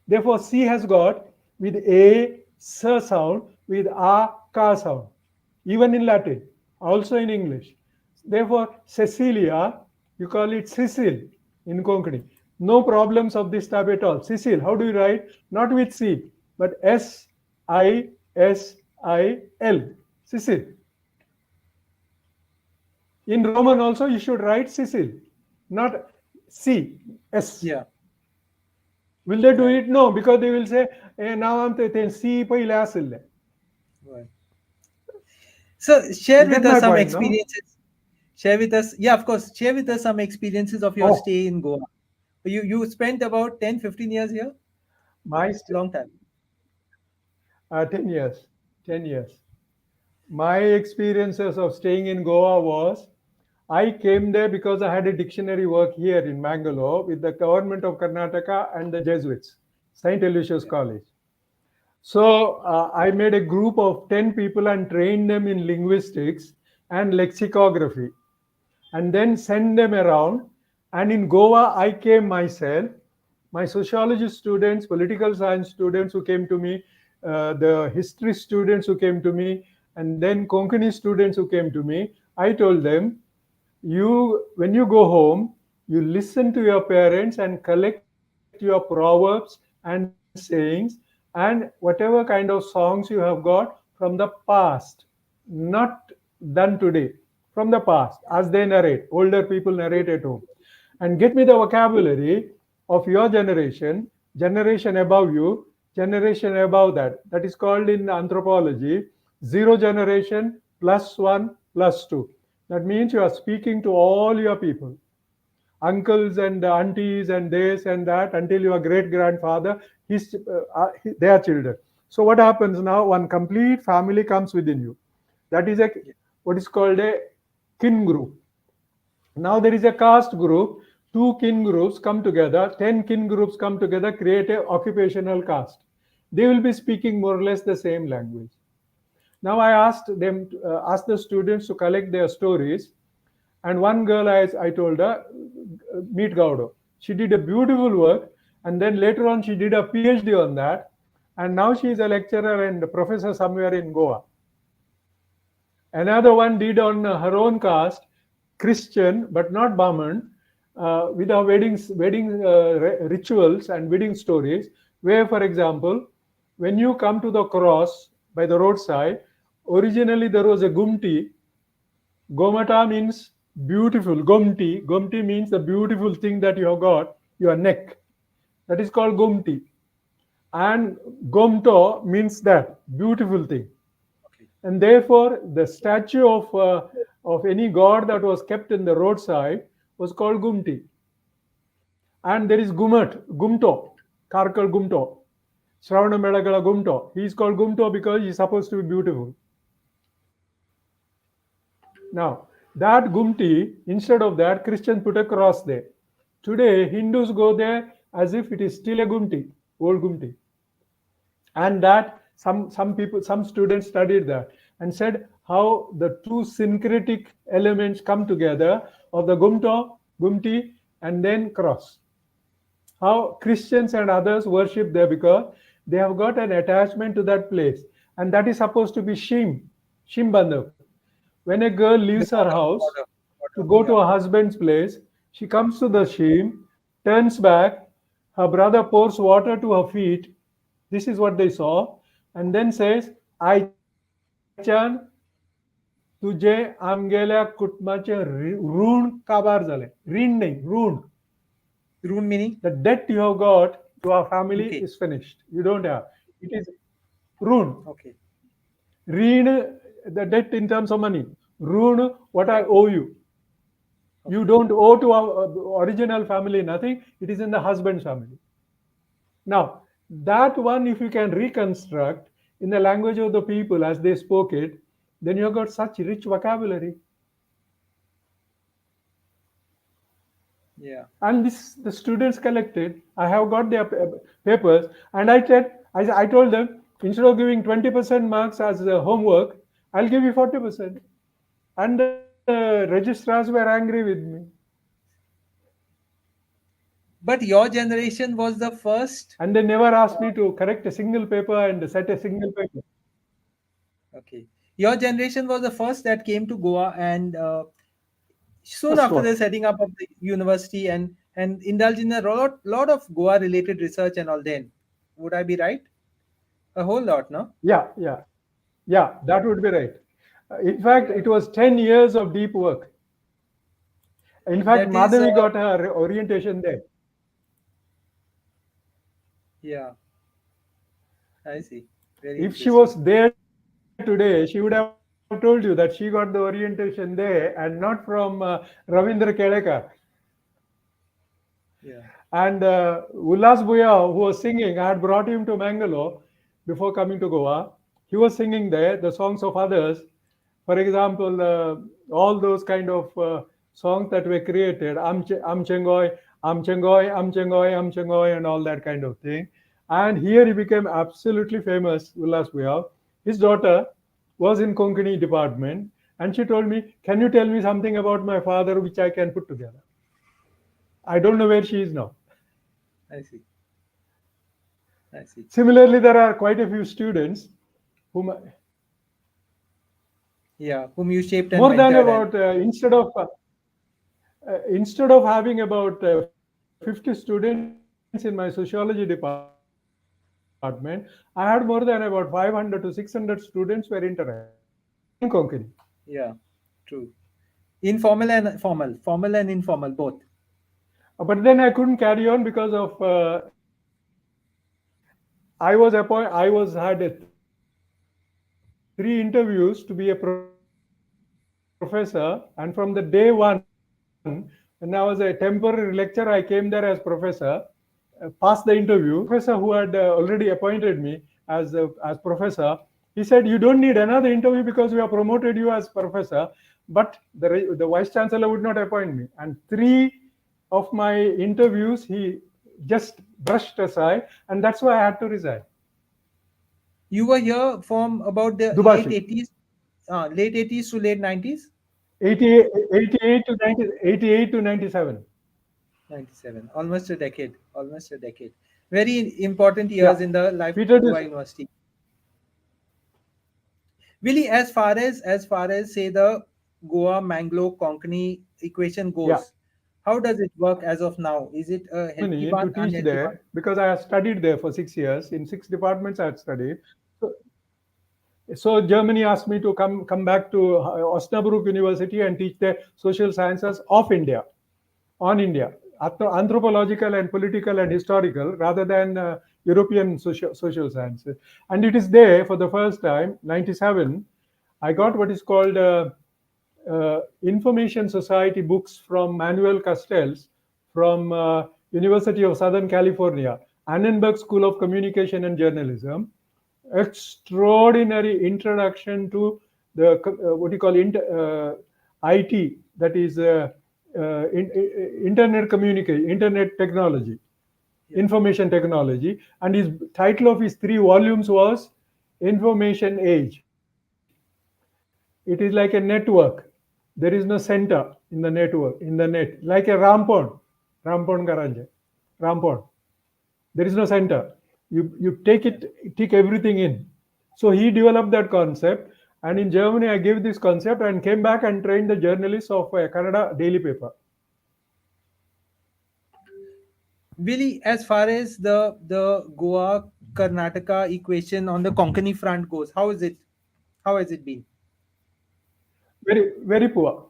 B: Therefore, C has got with A, S sound, with A, Ka sound, even in Latin, also in English. Therefore, Cecilia, you call it Cecil in Konkani. No problems of this type at all. Cecil, how do you write? Not with C, but Sisil. Cecil. In Roman also, you should write Cecil, not C, S.
A: Yeah.
B: Will they do
A: Right.
B: it? No, because they will say, now I'm saying C पहिले असेल.
A: Right. So share
B: You
A: with
B: get
A: us
B: my
A: some
B: point, no?
A: experiences. Share with us, yeah, of course. Share with us some experiences of your
B: Oh,
A: stay in Goa. You spent about 10, 15 years here?
B: my
A: Long time.
B: 10 years. 10 years. My experiences of staying in Goa was I came there because I had a dictionary work here in Mangalore with the government of Karnataka and the Jesuits, St. Aloysius
A: Yeah.
B: College. So I made a group of 10 people and trained them in linguistics and lexicography and then send them around. And in Goa, I came myself, my sociology students, political science students who came to me, the history students who came to me, and then Konkani students who came to me. I told them, you when you go home, you listen to your parents and collect your proverbs and sayings and whatever kind of songs you have got from the past, not done today, from the past, as they narrate, older people narrate at home, and get me the vocabulary of your generation, generation above you, generation above that. That is called in anthropology zero generation plus one plus two. That means you are speaking to all your people, uncles and aunties and this and that, until your great grandfather, their children. So what happens now? One complete family comes within you. That is a
A: Yeah.
B: what is called a kin group. Now there is a caste group. Two kin groups come together. 10 kin groups come together, create a occupational caste. They will be speaking more or less the same language. Now I asked the students to collect their stories, and one girl, I told her, meet Gaudo. She did a beautiful work, and then later on she did a PhD on that, and now she is a lecturer and a professor somewhere in Goa. Another one did on her own caste, Christian but not Brahmin, with our wedding rituals and wedding stories. Where, for example, when you come to the cross by the roadside, originally there was a gumti. Gomata means beautiful. Gomti means the beautiful thing that you have got, your neck. That is called gomti. And gomto means that beautiful thing.
A: Okay.
B: And therefore, the statue of any god that was kept in the roadside was called gumti. And there is Gumto, Karkal Gumto, Shravana Medagala Gumto. He is called Gumto because he is supposed to be beautiful. Now, that Gumti, instead of that, Christians put a cross there. Today, Hindus go there as if it is still a Gumti, old Gumti. And that some students studied that and said how the two syncretic elements come together of the Gumti, and then cross. How Christians and others worship there because they have got an attachment to that place, and that is supposed to be Shim Bandhav. When a girl
A: The
B: leaves her house
A: border,
B: to
A: border.
B: go to
A: Yeah.
B: her husband's place, she comes to the Shim, turns back, her brother pours water to her feet. This is what they saw, and then says, "Aichan, तुझे आमगेल्या कुटुंबाचे ऋण काबार झाले. ऋण नाही, ऋण.
A: Rune
B: The
A: meaning?
B: debt you have got to our family
A: Okay.
B: is finished. You don't have. It is run.
A: Okay.
B: Reen, the debt in terms of money. Run, what I owe you. You
A: Okay.
B: don't owe to our original family nothing. It is in the husband's family. Now, that one, if you can reconstruct in the language of the people as they spoke it, then you have got such rich vocabulary.
A: Yeah.
B: And this the students collected. I have got their papers, and I told them, instead of giving 20% marks as homework, I'll give you 40%. And the registrars were angry with me.
A: But your generation was the first.
B: And they never asked me to correct a single paper and set a single paper.
A: Okay. Your generation was the first that came to Goa, and soon
B: First
A: after
B: one.
A: the setting up of the university, and indulge in a lot of Goa related research and all. Then, would I be right? A whole lot, no?
B: Yeah, yeah, yeah, that would be right. In fact,
A: Yeah.
B: it was 10 years of deep work. In fact,
A: That is,
B: Madhavi got her orientation there.
A: yeah. I see. Very
B: If she
A: interesting.
B: was there today, she would have told you that she got the orientation there and not from Ravindra Kelekar.
A: Yeah.
B: And Ullas Bhuya, who was singing, I had brought him to Mangalore before coming to Goa. He was singing there the songs of others. For example, all those kind of songs that were created, Am Chengoy, Am Chengoy, Am Chengoy, Am Chengoy, and all that kind of thing. And here he became absolutely famous, Ullas Bhuya. His daughter was in Konkani department, and she told me, "Can you tell me something about my father which I can put together?" I don't know where she is now.
A: I see. I see.
B: Similarly, there are quite a few students whom
A: Yeah. Whom you shaped and
B: more than
A: mentored, and
B: about instead of having about 50 students in my sociology department, I had more than about 500 to 600 students were interactive in Konkani.
A: yeah, true. Informal and formal and informal both.
B: But then I couldn't carry on because of I had 3 interviews to be a professor, and from the day one, when I was a temporary lecturer, I came there as professor, passed the interview. Professor who had already appointed me as professor, he said, "You don't need another interview because we have promoted you as professor." But the vice chancellor would not appoint me, and 3 of my interviews he just brushed aside, and that's why I had to resign.
A: You were here from about the late
B: Dubashi.
A: 80s, late 80s to late 90s.
B: 88, 88 to 90, 88 to 97.
A: 97, almost a decade. Almost a decade. Very important
B: Yeah.
A: years in the life of
B: Peter
A: Goa
B: is,
A: University. Really, as far as say the Goa Mangalore Konkani equation
B: yeah,
A: goes, how does it work as of now? Is it a healthy
B: Germany
A: one,
B: to teach
A: unhealthy one?
B: there because I have studied there for 6 years. In 6 departments, I had studied. So, so Germany asked me to come back to Osnabrück University and teach the social sciences of India, on India, anthropological and political and historical, rather than European social sciences. And it is there for the first time, 97, I got what is called Information Society books from Manuel Castells from University of Southern California, Annenberg School of Communication and Journalism. Extraordinary introduction to the what you call IT, that is internet communication, internet technology,
A: Yeah.
B: information technology, and his title of his 3 volumes was Information Age. It is like a network. There is no center in the network, in the net, like a rampon, rampon garage, rampon. There is no center. You take
A: Yeah.
B: it, take everything in. So he developed that concept, and in Germany, I gave this concept and came back and trained the journalists of a Kannada daily paper.
A: Really, as far as the Goa Karnataka equation on the Konkani front goes, how is it? How has it been?
B: Very, very poor,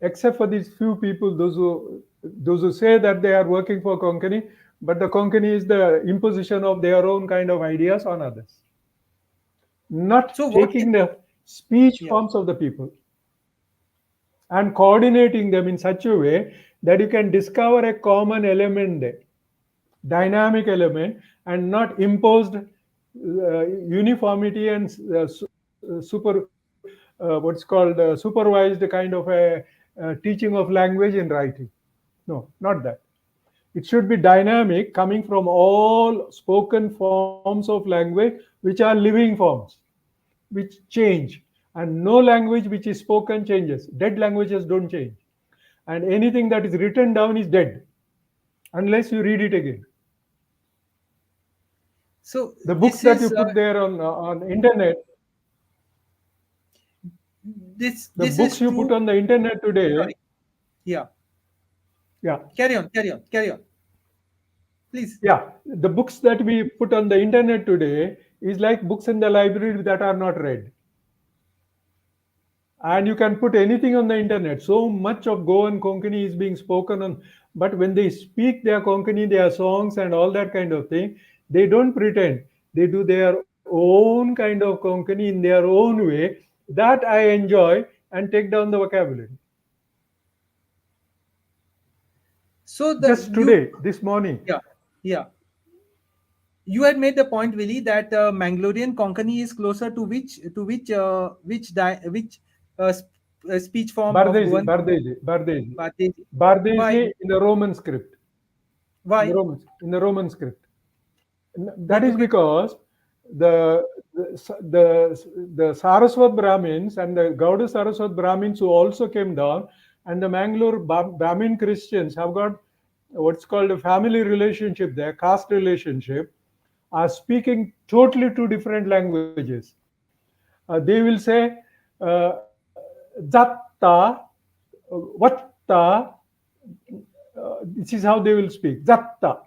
B: except for these few people, those who say that they are working for Konkani, but the Konkani is the imposition of their own kind of ideas on others, not
A: So what?
B: taking the speech
A: Yeah.
B: forms of the people. and coordinating them in such a way that you can discover a common element there, dynamic element, and not imposed uniformity and what's called supervised kind of a teaching of language in writing. No, not that. It should be dynamic, coming from all spoken forms of language, which are living forms, which change. And no language which is spoken changes. Dead languages don't change. And anything that is written down is dead unless you read it again.
A: So
B: The books
A: this
B: that you
A: is
B: put there on internet, the
A: this
B: books
A: is
B: you put
A: true.
B: on the internet today,
A: Sorry. Yeah.
B: yeah,
A: Carry on. Please.
B: yeah, the books that we put on the internet today is like books in the library that are not read. And you can put anything on the internet. So much of Goan Konkani is being spoken on, but when they speak their Konkani, their songs and all that kind of thing, they don't pretend. They do their own kind of Konkani in their own way. That I enjoy and take down the vocabulary.
A: So the
B: Just
A: you
B: today, this morning,
A: Yeah, yeah. You had made the point, Willie, that Mangalorean Konkani is closer to speech form of
B: Bardesi,
A: Goan
B: Bardesi, Bardesi,
A: Bhardeji. Why?
B: Bardesi in the Roman script,
A: Why?
B: in the Roman script.
A: They
B: That is
A: took it.
B: because the the Saraswat Brahmins and the Gauda Saraswat Brahmins who also came down, and the Mangalore Brahmin Christians have got what's called a family relationship there, caste relationship, are speaking totally two different languages. They will say jatta, vatta. This is how they will speak. Jatta.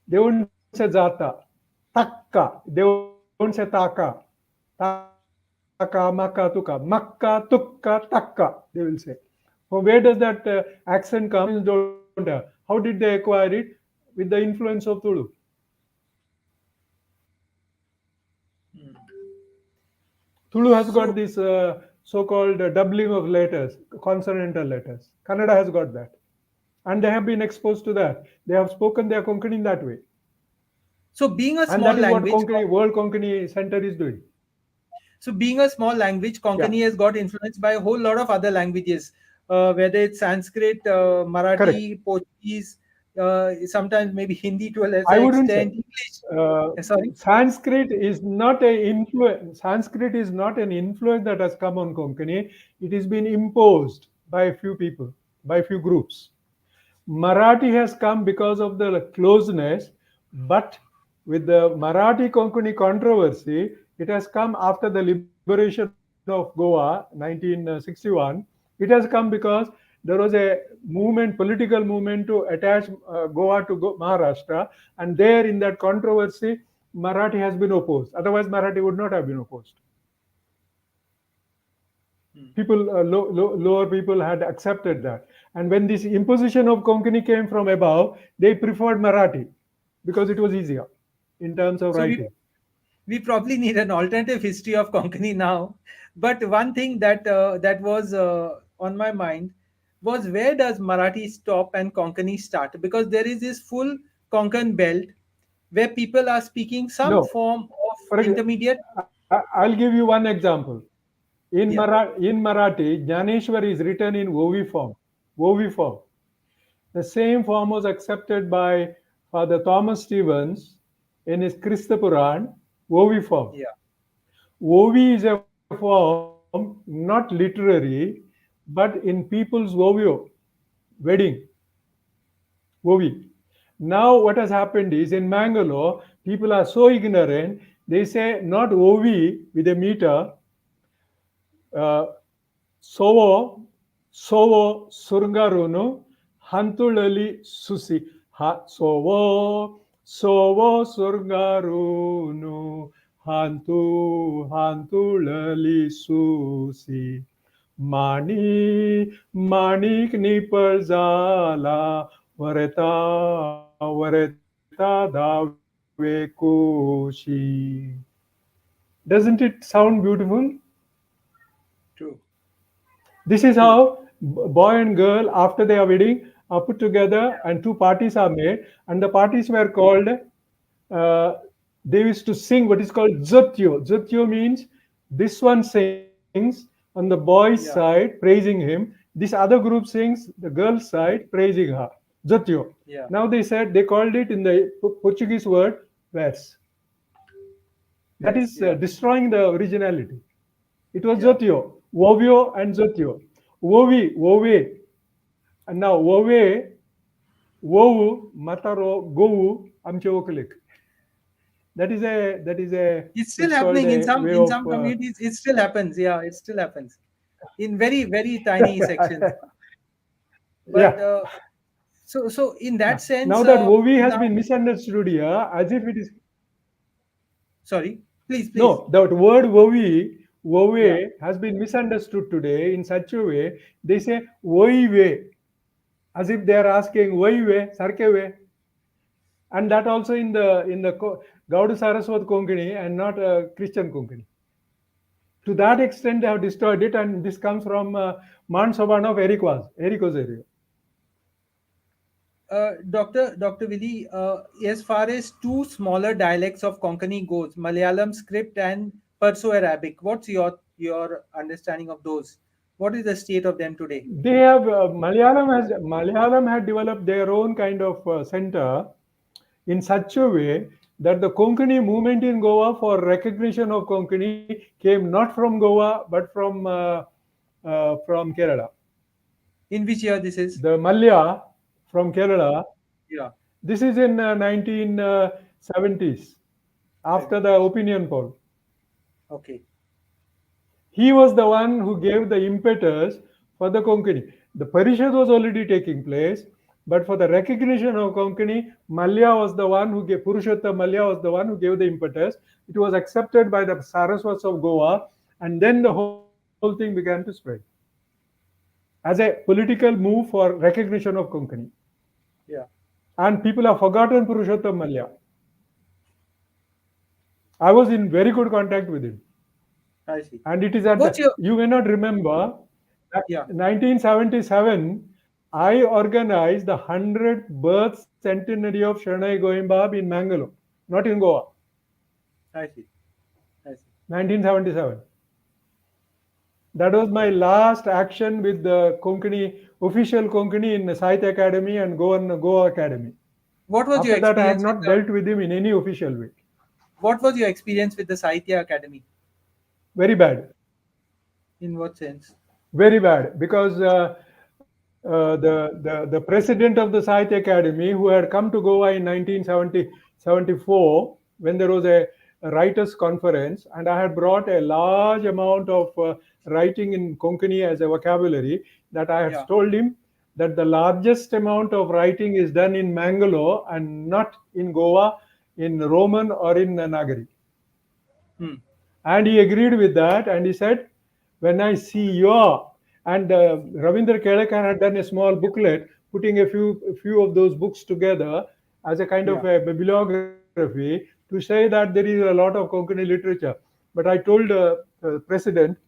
B: They won't say jata. Takka. They won't say taka. Taka, maka, tuka. Makka, tukka, takka. They will say. From where does that accent come? Don't have. How did they acquire it? With the influence of Tulu. Tulu has got
A: So,
B: this so-called doubling of letters, consonantal letters. Kannada has got that. And they have been exposed to that. They have spoken their Konkani in that way.
A: so being a
B: And
A: small
B: that is what
A: language,
B: Konkani, World Konkani Center is doing. Yeah,
A: Konkani has got influenced by a whole lot of other languages, whether it's Sanskrit,
B: correct.
A: Marathi, Portuguese, sometimes maybe Hindi to a lesser
B: I wouldn't say.
A: extent, English. Sorry.
B: Sanskrit is not a influence. Sanskrit is not an influence that has come on Konkani. It has been imposed by a few people, by a few groups. Marathi has come because of the closeness, but with the Marathi Konkani controversy, it has come after the liberation of Goa, 1961. It has come because there was a movement, political movement to attach Goa to Maharashtra, and there in that controversy, Marathi has been opposed. Otherwise, Marathi would not have been opposed. People, lower people had accepted that. And when this imposition of Konkani came from above, they preferred Marathi because it was easier in terms of
A: So
B: writing.
A: we probably need an alternative history of Konkani now. But one thing that was on my mind was, where does Marathi stop and Konkani start? Because there is this full Konkan belt where people are speaking some
B: No,
A: form of
B: for
A: intermediate.
B: I'll give you one example.
A: Yeah,
B: In Marathi, Jnaneshwar is written in Vovi form. Vovi form. The same form was accepted by Father Thomas Stevens in his Krista Puran, Vovi form.
A: yeah.
B: Vovi is a form not literary, but in people's Vovio, wedding, Vovi. Now, what has happened is in Mangalore, people are so ignorant, they say not Vovi with a meter, uh, Sovo, Sovo Surgarunu, Hantulali Susi. Sovo, Sovo Surgarunu, Hantulali Susi. Mani, Manik Nipalzala, Vareta Dave Kushi. Doesn't it sound beautiful?
A: True.
B: This is
A: True.
B: how boy and girl, after their wedding, are put together and two parties are made. And the parties were called, they used to sing what is called Zotyo. Zotyo means this one sings on the boy's
A: Yeah.
B: side, praising him. This other group sings the girl's side, praising her. Zotyo.
A: Yeah.
B: Now they said, they called it in the Portuguese word, verse. That
A: Yes.
B: is
A: Yeah.
B: destroying the originality. It was
A: Yeah.
B: Jotyo, Wovio and Jotyo. Wovi, Wove. And now Wove, Wowu, Mataro, Gowu, Amche Okelik. That is a
A: It's still
B: it's called
A: happening in
B: a
A: some
B: way
A: in
B: of
A: some communities. It still happens. Yeah, it still happens in very very tiny sections. But
B: yeah.
A: so in
B: Yeah.
A: that
B: Now
A: sense,
B: that Wovi has
A: now
B: been misunderstood here as if it is
A: sorry, please, please.
B: no, that word Wovi,
A: Yeah.
B: Wove has been misunderstood today in such a way they say Woive as if they are asking Woive, Sarkeve. And that also in the Gauda Saraswat Konkani and not Christian Konkani. To that extent, they have destroyed it, and this comes from Man Soban of Ericos area.
A: Dr. Willie, as far as two smaller dialects of Konkani goes, Malayalam script and Perso-Arabic, what's your understanding of those? What is the state of them today?
B: They have Malayalam had developed their own kind of center in such a way that the Konkani movement in Goa for recognition of Konkani came not from Goa but from Kerala.
A: In which year this is?
B: The Malya from Kerala.
A: Yeah,
B: This is in 1970s after the
A: 70s.
B: opinion poll.
A: Okay.
B: He was the one who gave the impetus for the Konkani. The Parishad was already taking place, but for the recognition of Konkani, Malya was the one who gave, Purushottam Malya was the one who gave the impetus. It was accepted by the Saraswats of Goa, and then the whole thing began to spread as a political move for recognition of Konkani.
A: Yeah,
B: And people have forgotten Purushottam Malya. I was in very good contact with him.
A: I see.
B: And it is at
A: What's
B: the,
A: your
B: you may not remember,
A: yeah?
B: 1977, I organized the 100th birth centenary of Sharanai Goimbab in Mangalore, not in Goa,
A: I see. I see.
B: 1977. That was my last action with the Konkani, official Konkani in the Sahitya Academy and Goa Academy.
A: What was your
B: After that, I had
A: experience with
B: not dealt with him in any official way.
A: what was your experience with the Sahitya Academy?
B: Very bad.
A: In what sense?
B: Very bad, because the president of the Sahitya Academy, who had come to Goa in 1974 when there was a writers conference, and I had brought a large amount of writing in Konkani as a vocabulary, that I had
A: Yeah.
B: told him that the largest amount of writing is done in Mangalore and not in Goa, in Roman or in Nagari.
A: Hmm.
B: And he agreed with that, and he said, when I see your, and Ravindra Kelekar had done a small booklet putting a few of those books together as a kind
A: Yeah.
B: of a bibliography to say that there is a lot of Konkani literature. But I told president,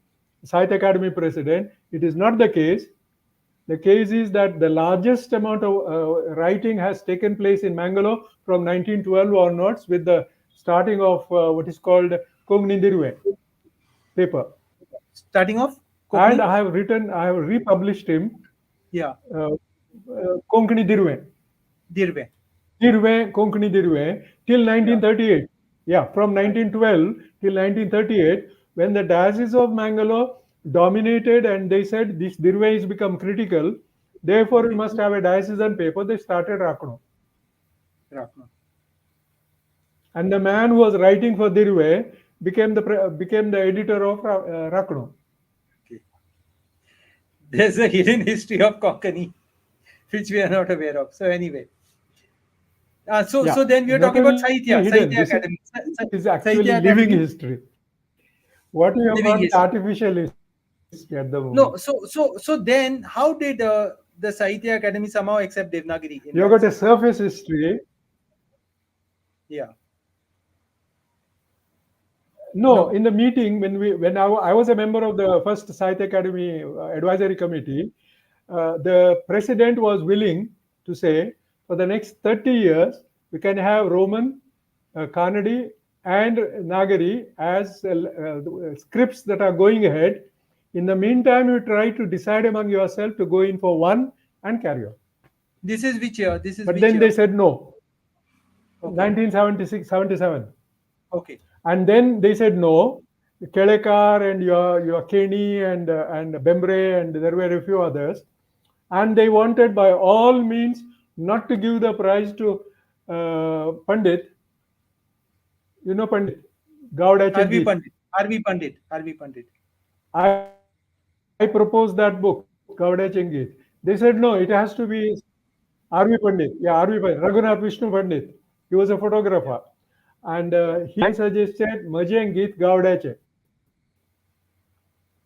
B: Sahitya Academy president, it is not the case. The case is that the largest amount of writing has taken place in Mangalore from 1912 onwards with the starting of what is called Kongnindirwe paper.
A: Starting off
B: And
A: Kokni?
B: I have republished him,
A: Yeah.
B: Konkani Dirwe.
A: Dirve.
B: Dirwe, Konkani Dirwe, till
A: Yeah.
B: 1938. Yeah, from
A: I see.
B: 1912 till 1938, when the diocese of Mangalore dominated and they said this Dirwe has become critical, therefore we
A: Okay.
B: must have a diocesan paper, they started Rakno.
A: Rakna.
B: And the man who was writing for Dirwe became the editor of Rakno.
A: Okay. There's a hidden history of Konkani which we are not aware of. So anyway, so
B: Yeah,
A: then we are
B: not
A: talking about
B: only hidden,
A: Sahitya,
B: this is
A: Sahitya Academy,
B: actually living history.
A: Sahitya Academy,
B: What we have called
A: living
B: artificial
A: history.
B: history at the moment.
A: No, so then how did the Sahitya Academy somehow accept
B: You
A: Devanagari
B: have
A: in
B: got
A: that
B: a
A: sense?
B: surface history.
A: Yeah.
B: No,
A: No.
B: in the meeting when I was a member of the first Sahitya Academy advisory committee, the president was willing to say for the next 30 years we can have Roman, Kannadi, and Nagari as scripts that are going ahead. In the meantime, you try to decide among yourself to go in for one and carry on.
A: This is which year? This is
B: But
A: which
B: then they
A: year?
B: said no,
A: Okay.
B: 1976, 77.
A: Okay.
B: And then they said no. Kelekar and your Kenny and Bembre and there were a few others, and they wanted by all means not to give the prize to Pandit. You know Pandit, Gauda
A: RV
B: Chengit.
A: Pandit. RV Pandit. RV Pandit.
B: I proposed that book, Gauda Chengit. They said no, it has to be R.V. Pandit. Yeah, R.V. Pandit. Raghunath Vishnu Pandit. He was a photographer.
A: Yeah.
B: And I suggested Majengit Gaudache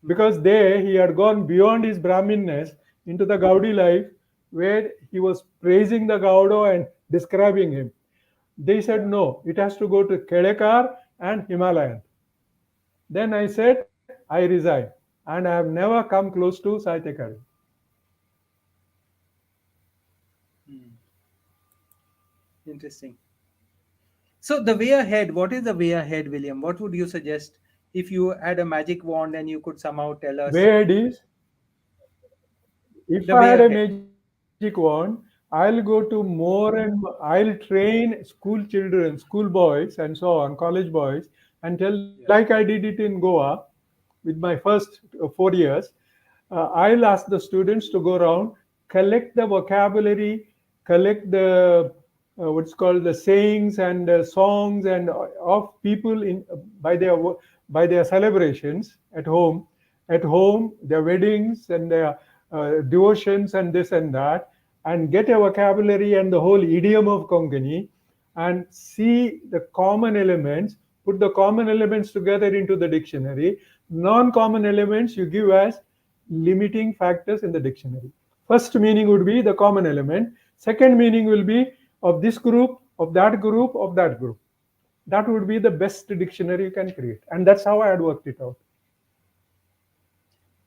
B: because
A: Hmm.
B: there he had gone beyond his Brahminness into the Gaudi life where he was praising the Gaudo and describing him. They said
A: Yeah.
B: no, it has to go to Kedekar and Himalayan. Then I said, I resign. And I have never come close to Sahitya.
A: Hmm. Interesting. So the way ahead, what is the way ahead, William? What would you suggest if you had a magic wand and you could somehow tell us
B: Way ahead is, if
A: the
B: I
A: way
B: had a
A: ahead?
B: magic wand, I'll go to more and I'll train school children, school boys, and so on, college boys, and tell them,
A: Yeah.
B: like I did it in Goa with my first 4 years. I'll ask the students to go around, collect the vocabulary, collect the what's called the sayings and songs and of people in by their by their celebrations at home, their weddings and their devotions and this and that, and get a vocabulary and the whole idiom of Konkani, and see the common elements, put the common elements together into the dictionary. Non-common elements you give as limiting factors in the dictionary. First meaning would be the common element. Second meaning will be of this group, of that group, of that group. That would be the best dictionary you can create. And that's how I had worked it out.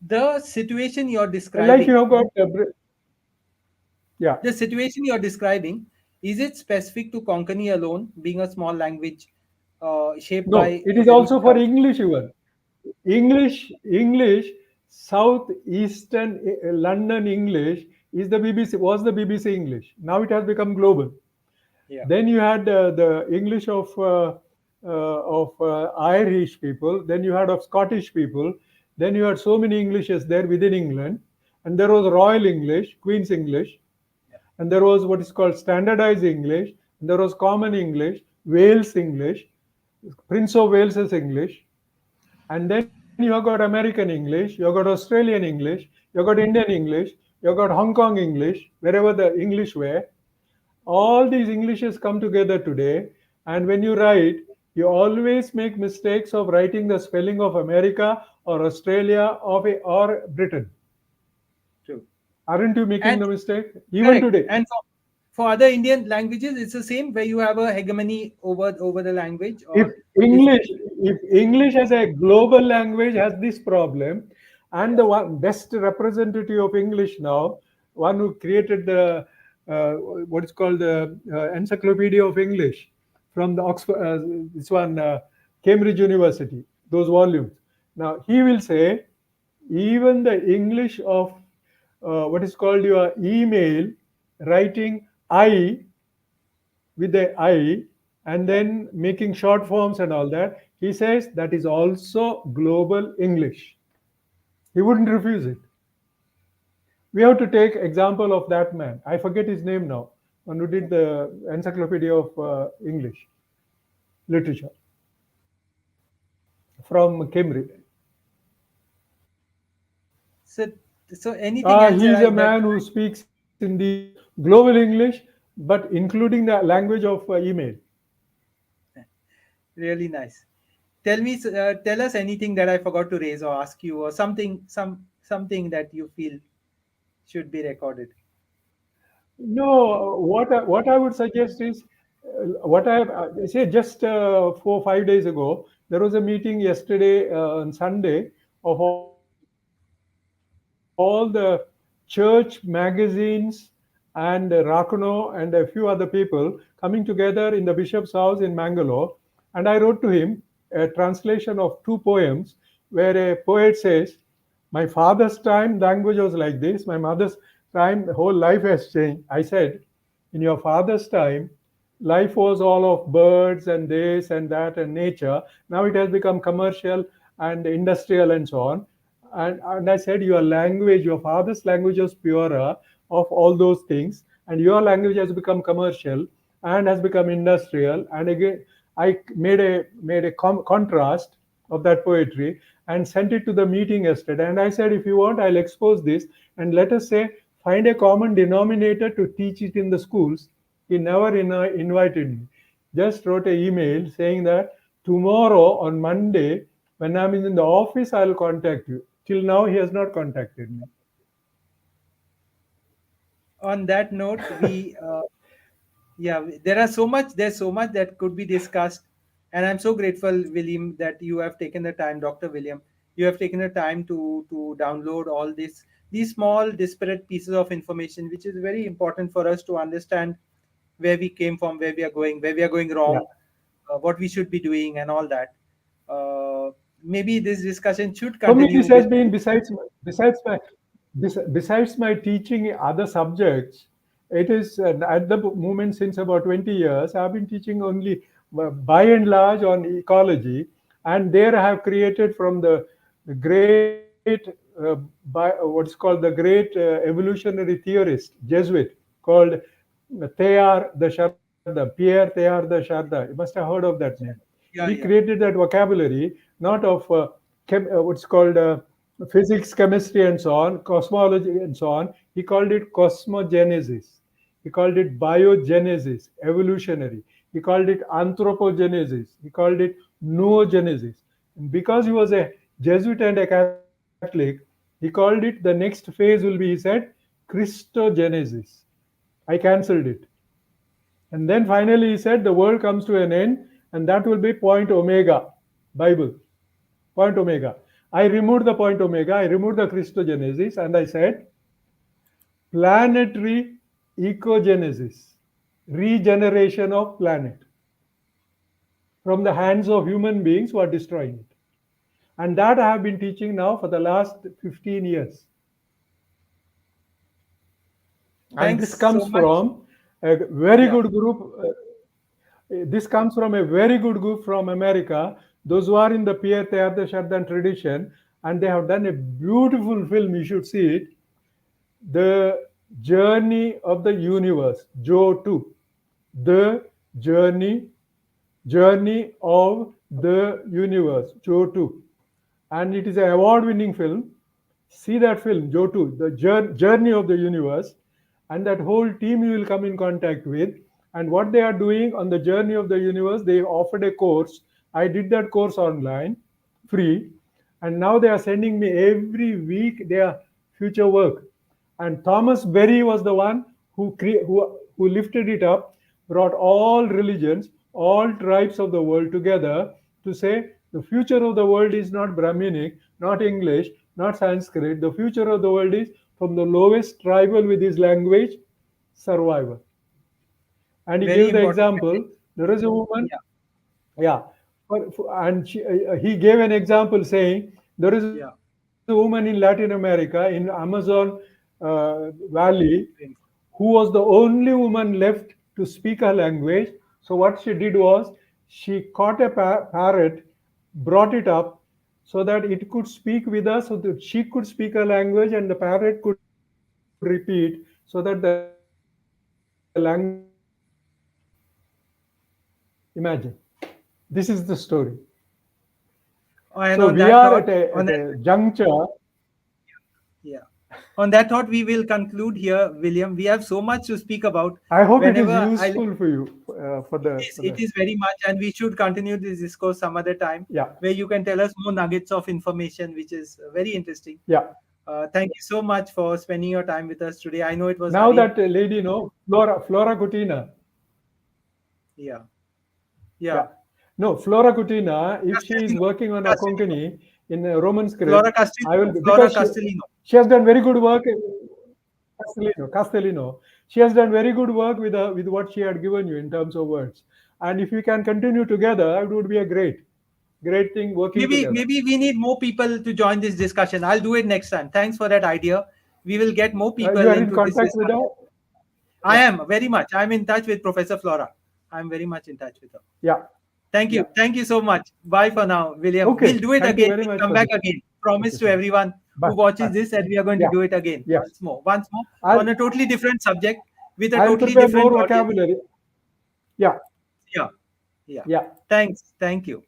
A: The situation you're
B: Like you
A: describing,
B: have got, yeah.
A: the situation you're describing, is it specific to Konkani alone, being a small language shaped
B: No,
A: by
B: it
A: a
B: is
A: very
B: also for
A: tough?
B: English even. English, Southeastern London English is the BBC, was the BBC English. Now it has become global.
A: Yeah.
B: Then you had the English of Irish people. Then you had of Scottish people. Then you had so many Englishes there within England, and there was Royal English, Queen's English,
A: Yeah.
B: and there was what is called Standardized English, and there was Common English, Wales English, Prince of Wales's English, and then you have got American English, you have got Australian English, you have got Indian English, you have got Hong Kong English, wherever the English were. All these Englishes come together today, and when you write, you always make mistakes of writing the spelling of America or Australia or Britain.
A: True.
B: Aren't you making
A: And
B: the mistake? Even
A: correct.
B: today.
A: And for other Indian languages, it's the same where you have a hegemony over the language,
B: if
A: or is it?
B: english if English as a global language has this problem, and
A: Yeah.
B: the one best representative of English now, one who created the uh, what is called the encyclopedia of English from the Oxford, this one, Cambridge University, those volumes. Now he will say even the English of what is called your email, writing I with the I, and
A: Yeah.
B: then making short forms and all that. He says that is also global English. He wouldn't refuse it. We have to take example of that man. I forget his name now. One who did
A: Okay.
B: the Encyclopedia of English literature from Cambridge.
A: So, so anything else
B: He is a
A: that
B: man who speaks in the global English, but including the language of email.
A: really nice. Tell us anything that I forgot to raise or ask you, or something that you feel should be recorded.
B: No, what I would suggest is what I say just 4 5 days ago, there was a meeting yesterday on Sunday of all the church magazines and Rakuno and a few other people coming together in the bishop's house in Mangalore. And I wrote to him a translation of two poems where a poet says, my father's time language was like this, my mother's time whole life has changed. I said, in your father's time, life was all of birds and this and that and nature. Now it has become commercial and industrial and so on. And I said, your language, your father's language was purer of all those things, and your language has become commercial and has become industrial. And again, I made a contrast of that poetry and sent it to the meeting yesterday. And I said, if you want, I'll expose this and let us say, find a common denominator to teach it in the schools. He never invited me. Just wrote an email saying that tomorrow on Monday, when I'm in the office, I'll contact you. Till now, he has not contacted me.
A: On that note, there's so much that could be discussed, and I'm so grateful, William, that you have taken the time, Dr. William, you have taken the time to download all these small disparate pieces of information, which is very important for us to understand where we came from, where we are going
B: Yeah.
A: wrong, what we should be doing, and all that. uh, Maybe this discussion should
B: For me,
A: continue
B: this has
A: with.
B: been besides my teaching other subjects. It is at the moment since about 20 years. I've been teaching only by and large on ecology, and there I have created from the great what's called the great evolutionary theorist Jesuit called Teilhard de Chardin, Pierre Teilhard de Chardin. You must have heard of that name. He
A: Yeah, yeah.
B: created that vocabulary not of what's called physics, chemistry, and so on, cosmology, and so on. He called it cosmogenesis. He called it biogenesis, evolutionary. He called it anthropogenesis. He called it noogenesis. And because he was a Jesuit and a Catholic, he called it the next phase will be, he said, Christogenesis. I cancelled it. And then finally he said the world comes to an end, and that will be point omega, Bible, point omega. I removed the point omega, I removed the Christogenesis, and I said planetary ecogenesis, regeneration of planet from the hands of human beings who are destroying it. And that I have been teaching now for the last 15 years. And
A: Thanks
B: this comes
A: so much.
B: from a very
A: Yeah.
B: good group. This comes from a very good group from America, those who are in the Pierre Teilhard Chardin tradition, and they have done a beautiful film. You should see it. The Journey of the Universe, Joe 2. The Journey, Journey of the Universe, Joe 2. And it is an award winning film. See that film, Joe 2, the Journey of the Universe, and that whole team you will come in contact with. And what they are doing on the Journey of the Universe, they offered a course. I did that course online, free, and now they are sending me every week their future work. And Thomas Berry was the one who lifted it up, brought all religions, all tribes of the world together to say the future of the world is not Brahminic, not English, not Sanskrit. The future of the world is from the lowest tribal with his language, survival. And he
A: Very
B: gave the
A: important
B: example.
A: message.
B: There is a woman,
A: Yeah.
B: yeah, and he gave an example saying there is a
A: Yeah.
B: woman in Latin America in Amazon Valley who was the only woman left to speak her language. So what she did was she caught a parrot, brought it up so that it could speak with us, so that she could speak her language and the parrot could repeat, so that the language could survive. Imagine, this is the story.
A: And
B: So
A: on
B: we
A: that
B: are
A: note,
B: at a juncture.
A: yeah. On that thought, we will conclude here, William. We have so much to speak about.
B: I hope it is
A: Whenever I,
B: useful for you for
A: it
B: the
A: is very much, and we should continue this discourse some other time,
B: yeah,
A: where you can tell us more nuggets of information, which is very interesting.
B: yeah.
A: Thank you so much for spending your time with us today. I know it was
B: Now
A: hurried.
B: that lady, Flora Cutina.
A: Yeah.
B: Yeah.
A: Yeah.
B: No, Flora Coutina, if she is
A: Castellino.
B: working on a
A: Castellino.
B: Konkani in a Roman script,
A: Flora
B: I will
A: Castellino.
B: be,
A: Flora
B: because
A: Castellino.
B: she has done very good work. Castellino. She has done very good work with what she had given you in terms of words. And if we can continue together, it would be a great thing working together.
A: Maybe we need more people to join this discussion. I'll do it next time. Thanks for that idea. We will get more
B: You
A: people
B: are in
A: into this
B: contact with
A: discussion.
B: her?
A: I
B: Yeah,
A: am very much. I'm in touch with Professor Flora. I'm very much in touch with her.
B: yeah,
A: Thank you.
B: yeah.
A: Thank you so much. Bye for now, William. We'll
B: Okay.
A: do it
B: Thank you
A: again.
B: very
A: We'll
B: much
A: come
B: for
A: back
B: this.
A: again.
B: Thank
A: Promise
B: you
A: to
B: so much.
A: everyone
B: Bye.
A: who watches
B: Bye.
A: this that we are going to
B: Yeah.
A: do it again
B: Yes.
A: once more on a
B: I'll
A: totally different subject with a
B: I'll
A: totally
B: prepare more
A: different audience.
B: vocabulary. Yeah.
A: Yeah. Yeah.
B: Yeah.
A: Thanks. Thank you.